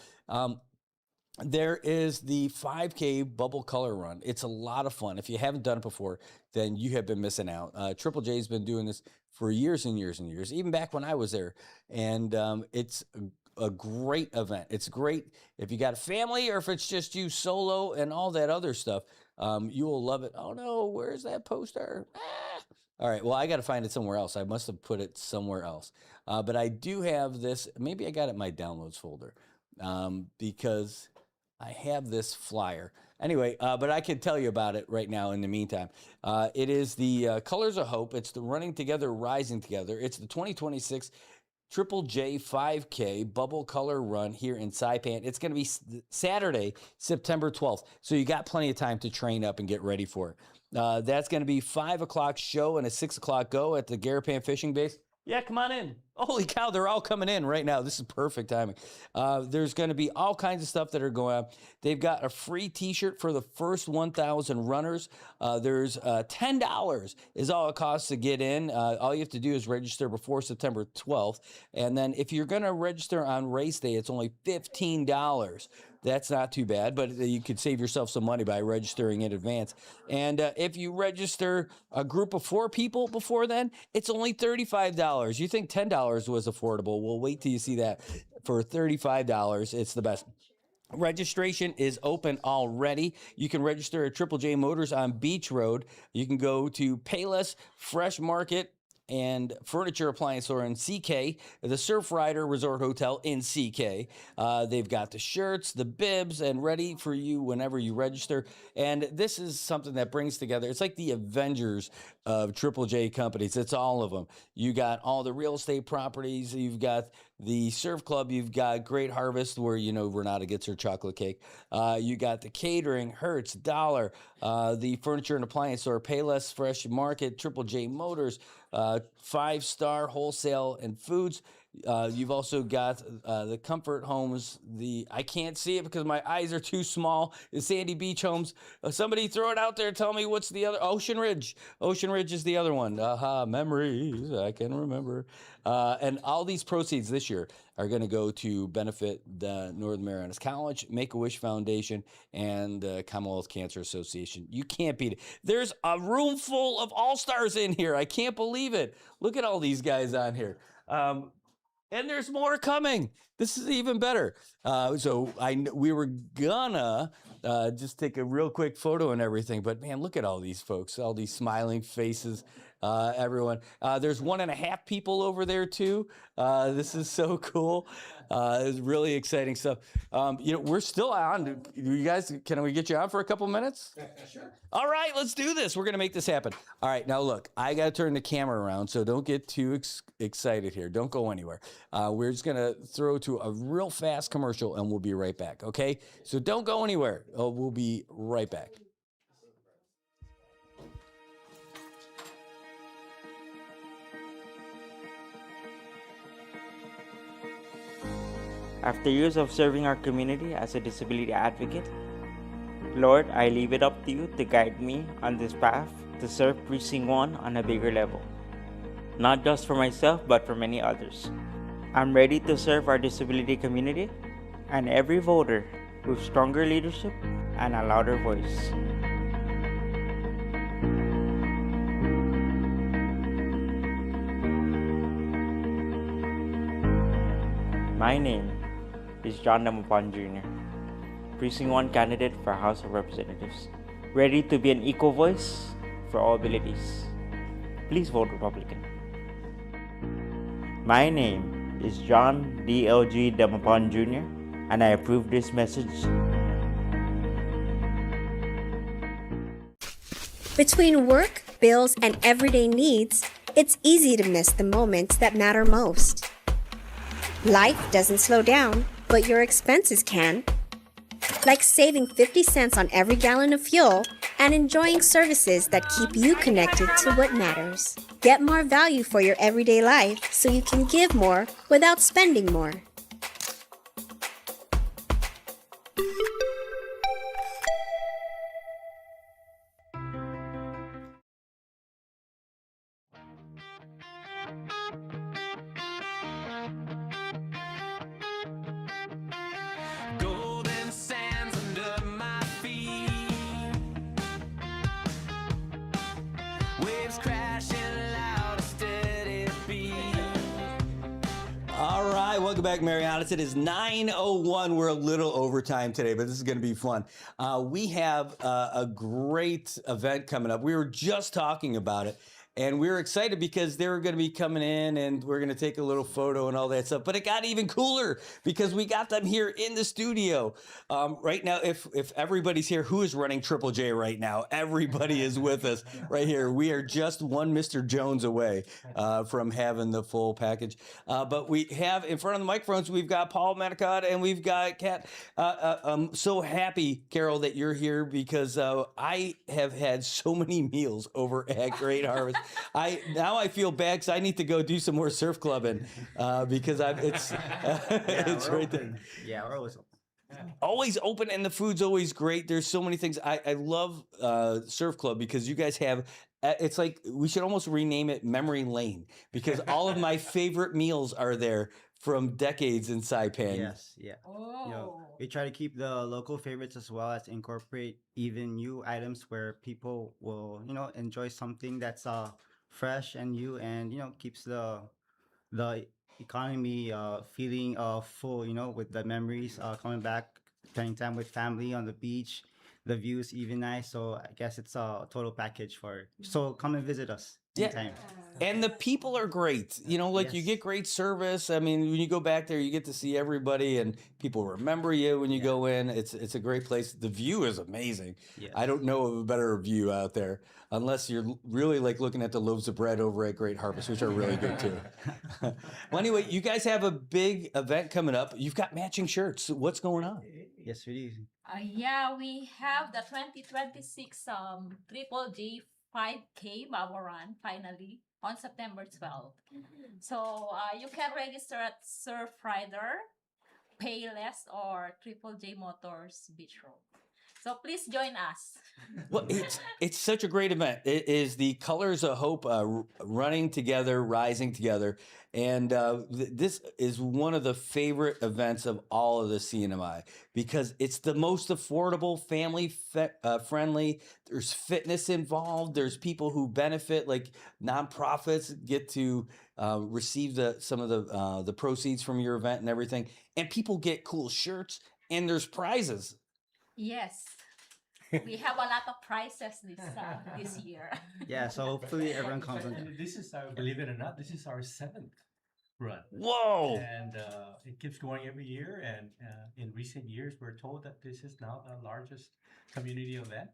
There is the 5K bubble color run. It's a lot of fun. If you haven't done it before, then you have been missing out. Triple J's been doing this for years and years and years, even back when I was there. And it's a great event. It's great if you got a family or if it's just you solo and all that other stuff. You will love it. Oh no, where's that poster? All right, well, I got to find it somewhere else. I must have put it somewhere else. But I do have this. Maybe I got it in my downloads folder because I have this flyer. Anyway, but I can tell you about it right now in the meantime. It is the Colors of Hope. It's the Running Together, Rising Together. It's the 2026 Triple J 5K Bubble Color Run here in Saipan. It's going to be Saturday, September 12th. So you got plenty of time to train up and get ready for it. That's going to be 5 o'clock show and a 6 o'clock go at the Garapan Fishing Base. Yeah, come on in. Holy cow, they're all coming in right now. This is perfect timing. There's going to be all kinds of stuff that are going on. They've got a free T-shirt for the first 1,000 runners. There's $10 is all it costs to get in. All you have to do is register before September 12th. And then if you're going to register on race day, it's only $15. That's not too bad, but you could save yourself some money by registering in advance. And if you register a group of 4 people before then, it's only $35. You think $10 was affordable. Well, wait till you see that. For $35, it's the best. Registration is open already. You can register at Triple J Motors on Beach Road. You can go to Payless Fresh Market and Furniture Appliance Store in CK, the Surf Rider Resort Hotel in CK. They've got the shirts, the bibs, and ready for you whenever you register. And this is something that brings together, it's like the Avengers of Triple J companies. It's all of them. You got all the real estate properties. You've got the surf club. You've got Great Harvest, where, you know, Renata gets her chocolate cake. You got the catering, Hertz, Dollar, the Furniture and Appliance Store, Payless Fresh Market, Triple J Motors, 5-Star Wholesale and Foods. You've also got the Comfort Homes. I can't see it because my eyes are too small. The Sandy Beach Homes. Somebody throw it out there. Tell me what's the other. Ocean Ridge. Ocean Ridge is the other one. Memories. I can remember. And all these proceeds this year are going to go to benefit the Northern Marianas College, Make-A-Wish Foundation, and the Commonwealth Cancer Association. You can't beat it. There's a room full of all-stars in here. I can't believe it. Look at all these guys on here. And there's more coming. This is even better. We were gonna just take a real quick photo and everything, but man, look at all these folks, all these smiling faces, everyone. There's 1.5 people over there too. This is so cool. It's really exciting stuff. We're still on. You guys, can we get you on for a couple minutes? Sure. All right, let's do this. We're going to make this happen. All right, now look, I got to turn the camera around, so don't get too excited here. Don't go anywhere. We're just going to throw to a real fast commercial, and we'll be right back, okay? So don't go anywhere. We'll be right back. After years of serving our community as a disability advocate, Lord, I leave it up to you to guide me on this path to serve Precinct 1 on a bigger level. Not just for myself, but for many others. I'm ready to serve our disability community and every voter with stronger leadership and a louder voice. My name is John Damapan Jr., Precinct 1 candidate for House of Representatives, ready to be an equal voice for all abilities. Please vote Republican. My name is John D.L.G. Damapan Jr., and I approve this message. Between work, bills, and everyday needs, it's easy to miss the moments that matter most. Life doesn't slow down, but your expenses can. Like saving 50 cents on every gallon of fuel and enjoying services that keep you connected to what matters. Get more value for your everyday life so you can give more without spending more. Welcome back, Marianas. It is 9:01. We're a little overtime today, but this is going to be fun. We have a great event coming up. We were just talking about it. And we were excited because they were going to be coming in and we're going to take a little photo and all that stuff. But it got even cooler because we got them here in the studio. Right now, if everybody's here, who is running Triple J right now? Everybody is with us right here. We are just one Mr. Jones away from having the full package. But we have in front of the microphones, we've got Paul Manicotti and we've got Kat. I'm so happy, Carol, that you're here because I have had so many meals over at Great Harvest. Now I feel bad because I need to go do some more surf clubbing because it's right there. Yeah, we're always open. Always open, and the food's always great. There's so many things. I love Surf Club because you guys have. It's like we should almost rename it Memory Lane because all of my favorite meals are there from decades in Saipan. Yes, yeah. We try to keep the local favorites as well as incorporate even new items where people will, enjoy something that's fresh and new and keeps the economy feeling full. With the memories coming back, spending time with family on the beach. The view is even nice, so I guess it's a total package so come and visit us anytime. And the people are great. You get great service. I mean, when you go back there, you get to see everybody and people remember you when you go in. It's a great place. The view is amazing. Yes. I don't know of a better view out there unless you're really like looking at the loaves of bread over at Great Harvest, which are really good too. Well, anyway, you guys have a big event coming up. You've got matching shirts. What's going on? Yes, we do. Yeah, we have the 2026 Triple J 5K Baba Run finally on September 12th. So you can register at Surfrider, Payless, or Triple J Motors Beach Road. So please join us. Well, it's such a great event. It is the Colors of Hope running together, rising together. And this is one of the favorite events of all of the CNMI because it's the most affordable, family friendly. There's fitness involved. There's people who benefit, like nonprofits get to receive some of the proceeds from your event and everything. And people get cool shirts and there's prizes. Yes. We have a lot of prizes this year. Yeah, so hopefully everyone comes on. And this is believe it or not, this is our 7th run. Whoa! And it keeps going every year. And in recent years, we're told that this is now the largest community event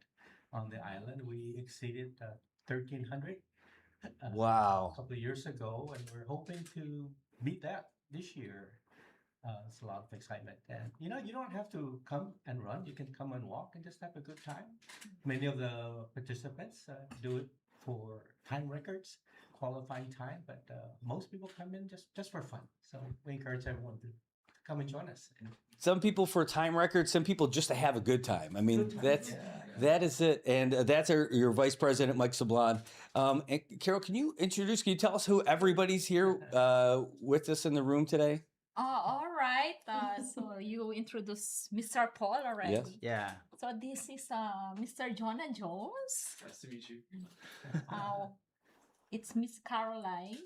on the island. We exceeded 1,300. Wow! A couple of years ago, and we're hoping to beat that this year. It's a lot of excitement, and you don't have to come and run. You can come and walk and just have a good time. Many of the participants do it for time records, qualifying time, but most people come in just for fun. So we encourage everyone to come and join us. Some people for time records, some people just to have a good time. I mean, that is it. And that's your Vice President, Mike Sablon. And Carol, can you tell us who everybody's here with us in the room today? All right. So you introduced Mr. Paul already. Yes. Yeah. So this is Mr. Jonah Jones. Nice to meet you. It's Miss Caroline.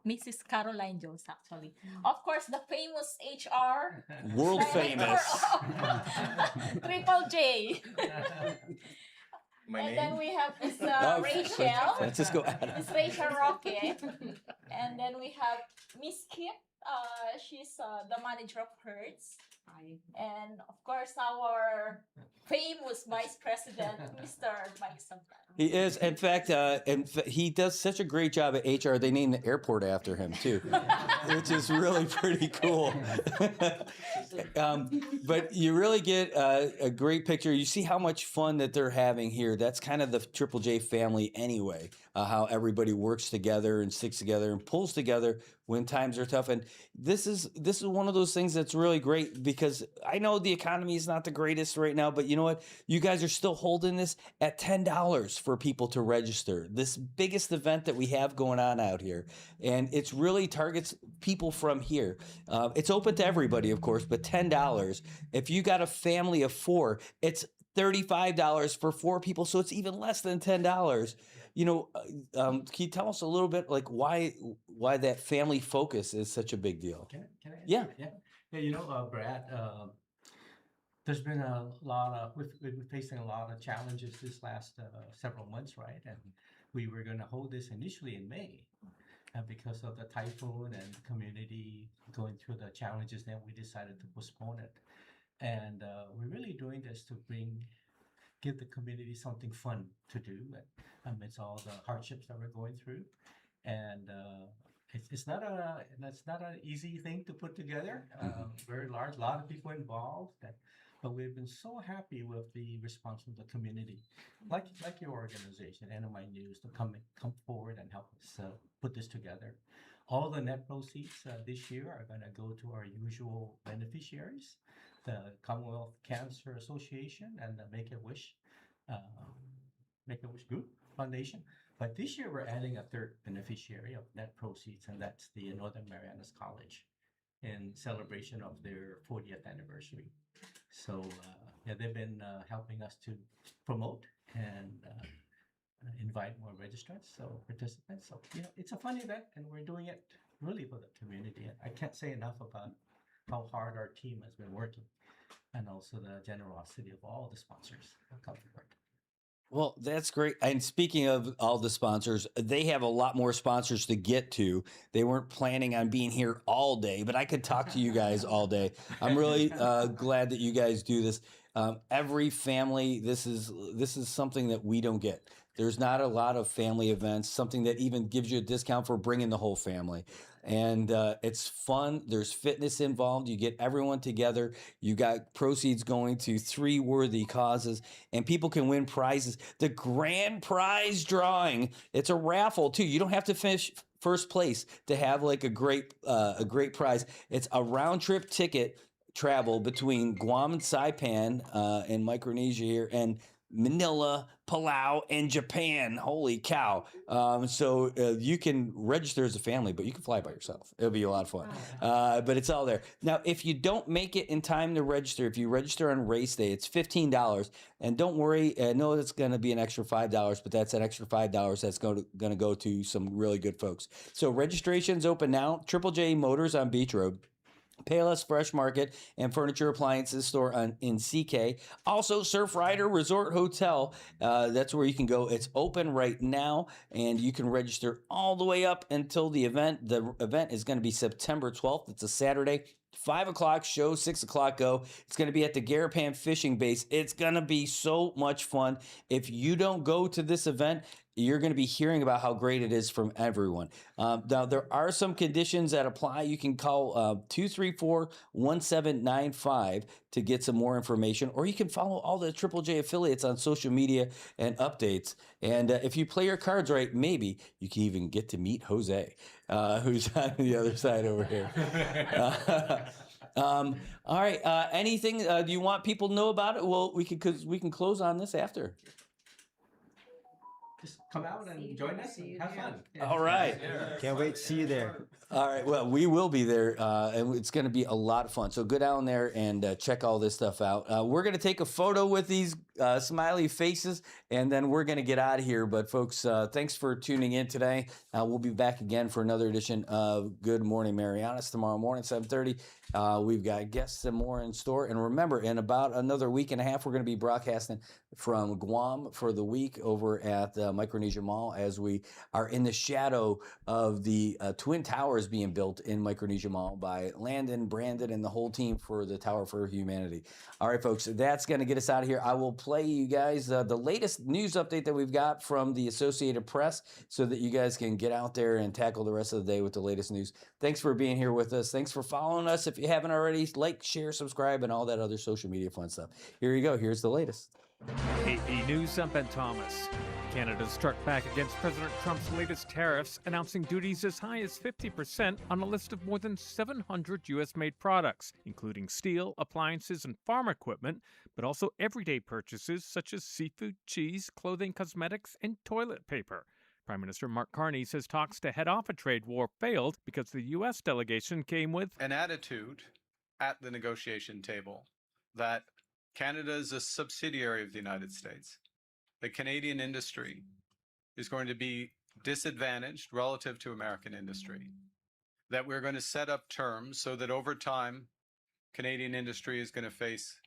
Mrs. Caroline Jones, actually. Of course, the famous HR. World famous. Triple J. My and name? then we have Miss Rachel. Rachel. Let's just go at it. Miss Rachel Roque. And then we have Miss Kip. She's the manager of Hertz. And of course, our famous Vice President, Mr. Mike Sablon. He is. In fact, he does such a great job at HR. They named the airport after him, too, which is really pretty cool. But you really get a great picture. You see how much fun that they're having here. That's kind of the Triple J family anyway, how everybody works together and sticks together and pulls together when times are tough. And this is one of those things that's really great because I know the economy is not the greatest right now, but you know what? You guys are still holding this at $10 for people to register. This biggest event that we have going on out here. And it's really targets people from here. It's open to everybody, of course, but $10. If you got a family of 4, it's $35 for 4 people, so it's even less than $10. Can you tell us a little bit like why that family focus is such a big deal? Can I answer Yeah. that? Yeah. Brad, there's been a lot of we've been facing a lot of challenges this last several months, right? And we were going to hold this initially in May, and because of the typhoon and the community going through the challenges, then we decided to postpone it. And we're really doing this to give the community something fun to do amidst all the hardships that we're going through. And it's not an easy thing to put together. Very large, a lot of people involved, but we've been so happy with the response from the community, like your organization, NMI News, to come forward and help us put this together. All the net proceeds this year are going to go to our usual beneficiaries, the Commonwealth Cancer Association and the Make-A-Wish Group Foundation. But this year we're adding a third beneficiary of net proceeds, and that's the Northern Marianas College in celebration of their 40th anniversary. So they've been helping us to promote and invite more registrants, so participants. So it's a fun event, and we're doing it really for the community. And I can't say enough about how hard our team has been working, and also the generosity of all the sponsors who come forward. Well, that's great. And speaking of all the sponsors, they have a lot more sponsors to get to. They weren't planning on being here all day, but I could talk to you guys all day. I'm really glad that you guys do this. Every family, this is something that we don't get. There's not a lot of family events, something that even gives you a discount for bringing the whole family. And it's fun. There's fitness involved. You get everyone together. You got proceeds going to 3 worthy causes, and people can win prizes. The grand prize drawing, it's a raffle too. You don't have to finish first place to have like a great prize. It's a round trip ticket travel between Guam and Saipan in Micronesia here, and Manila, Palau, and Japan. Holy cow. So you can register as a family, but you can fly by yourself. It'll be a lot of fun. But it's all there. Now, if you don't make it in time to register, if you register on race day, it's $15. And don't worry, I know it's going to be an extra $5, but that's an extra $5 that's going to go to some really good folks. So registration's open now. Triple J Motors on Beach Road. Payless Fresh Market and Furniture Appliances store in CK. Also, Surf Rider Resort Hotel. That's where you can go. It's open right now, and you can register all the way up until the event. The event is going to be September 12th. It's a Saturday. 5 o'clock show, 6 o'clock go. It's going to be at the Garapan Fishing Base. It's going to be so much fun. If you don't go to this event, you're going to be hearing about how great it is from everyone. Now, there are some conditions that apply. You can call 234-1795 to get some more information, or you can follow all the Triple J affiliates on social media and updates. And if you play your cards right, maybe you can even get to meet Jose, who's on the other side over here. All right. Anything do you want people to know about it? Well, we can close on this after. Just come out and join us and have fun. All right. Can't wait to see you there. All right. Well, we will be there, and it's going to be a lot of fun. So go down there and check all this stuff out. We're going to take a photo with these smiley faces, and then we're going to get out of here. But folks, thanks for tuning in today. We'll be back again for another edition of Good Morning Marianas tomorrow morning, 7:30. We've got guests and more in store. And remember, in about another week and a half, we're going to be broadcasting from Guam for the week over at Micronesia Mall, as we are in the shadow of the Twin Towers being built in Micronesia Mall by Landon, Brandon, and the whole team for the Tower for Humanity. All right, folks, that's going to get us out of here. I will play you guys the latest news update that we've got from the Associated Press so that you guys can get out there and tackle the rest of the day with the latest news. Thanks for being here with us. Thanks for following us. If you haven't already, like, share, subscribe, and all that other social media fun stuff. Here you go. Here's the latest. AP News, I'm Ben Thomas. Canada struck back against President Trump's latest tariffs, announcing duties as high as 50% on a list of more than 700 U.S.-made products, including steel, appliances, and farm equipment, but also everyday purchases such as seafood, cheese, clothing, cosmetics, and toilet paper. Prime Minister Mark Carney says talks to head off a trade war failed because the U.S. delegation came with an attitude at the negotiation table that Canada is a subsidiary of the United States. The Canadian industry is going to be disadvantaged relative to American industry. That we're going to set up terms so that over time, Canadian industry is going to face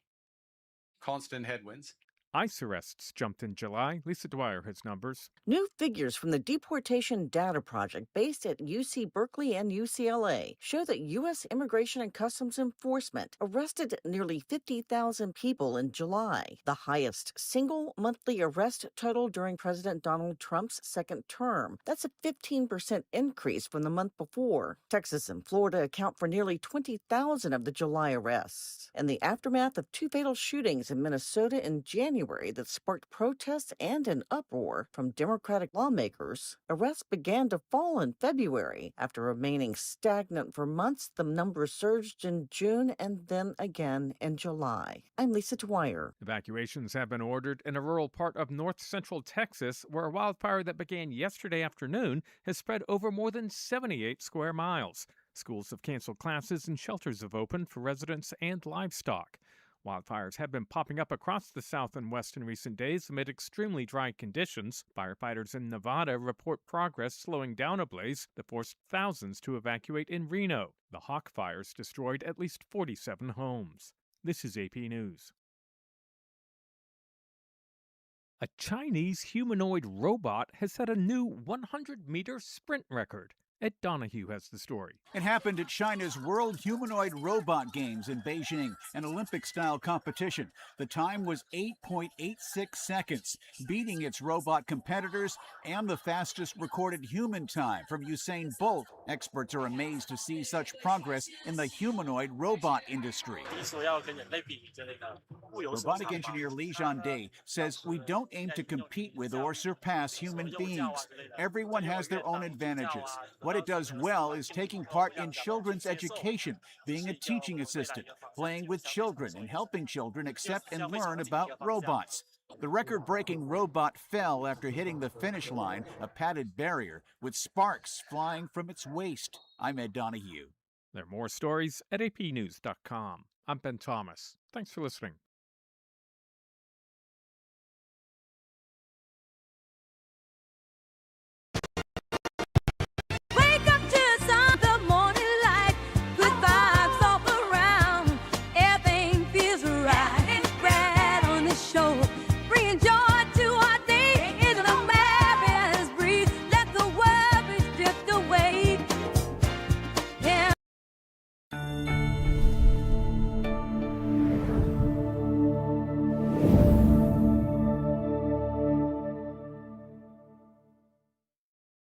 constant headwinds. ICE arrests jumped in July. Lisa Dwyer has numbers. New figures from the Deportation Data Project based at UC Berkeley and UCLA show that U.S. Immigration and Customs Enforcement arrested nearly 50,000 people in July, the highest single monthly arrest total during President Donald Trump's second term. That's a 15% increase from the month before. Texas and Florida account for nearly 20,000 of the July arrests. In the aftermath of two fatal shootings in Minnesota in January that sparked protests and an uproar from Democratic lawmakers, arrests began to fall in February. After remaining stagnant for months, the numbers surged in June and then again in July. I'm Lisa Dwyer. Evacuations have been ordered in a rural part of north central Texas, where a wildfire that began yesterday afternoon has spread over more than 78 square miles. Schools have canceled classes and shelters have opened for residents and livestock. Wildfires have been popping up across the South and West in recent days amid extremely dry conditions. Firefighters in Nevada report progress slowing down a blaze that forced thousands to evacuate in Reno. The Hawk fires destroyed at least 47 homes. This is AP News. A Chinese humanoid robot has set a new 100-meter sprint record. Ed Donahue has the story. It happened at China's World Humanoid Robot Games in Beijing, an Olympic-style competition. The time was 8.86 seconds, beating its robot competitors and the fastest recorded human time from Usain Bolt. Experts are amazed to see such progress in the humanoid robot industry. Robotic engineer Li Zhande says we don't aim to compete with or surpass human beings. Everyone has their own advantages. What it does well is taking part in children's education, being a teaching assistant, playing with children, and helping children accept and learn about robots. The record-breaking robot fell after hitting the finish line, a padded barrier, with sparks flying from its waist. I'm Ed Donahue. There are more stories at apnews.com. I'm Ben Thomas. Thanks for listening.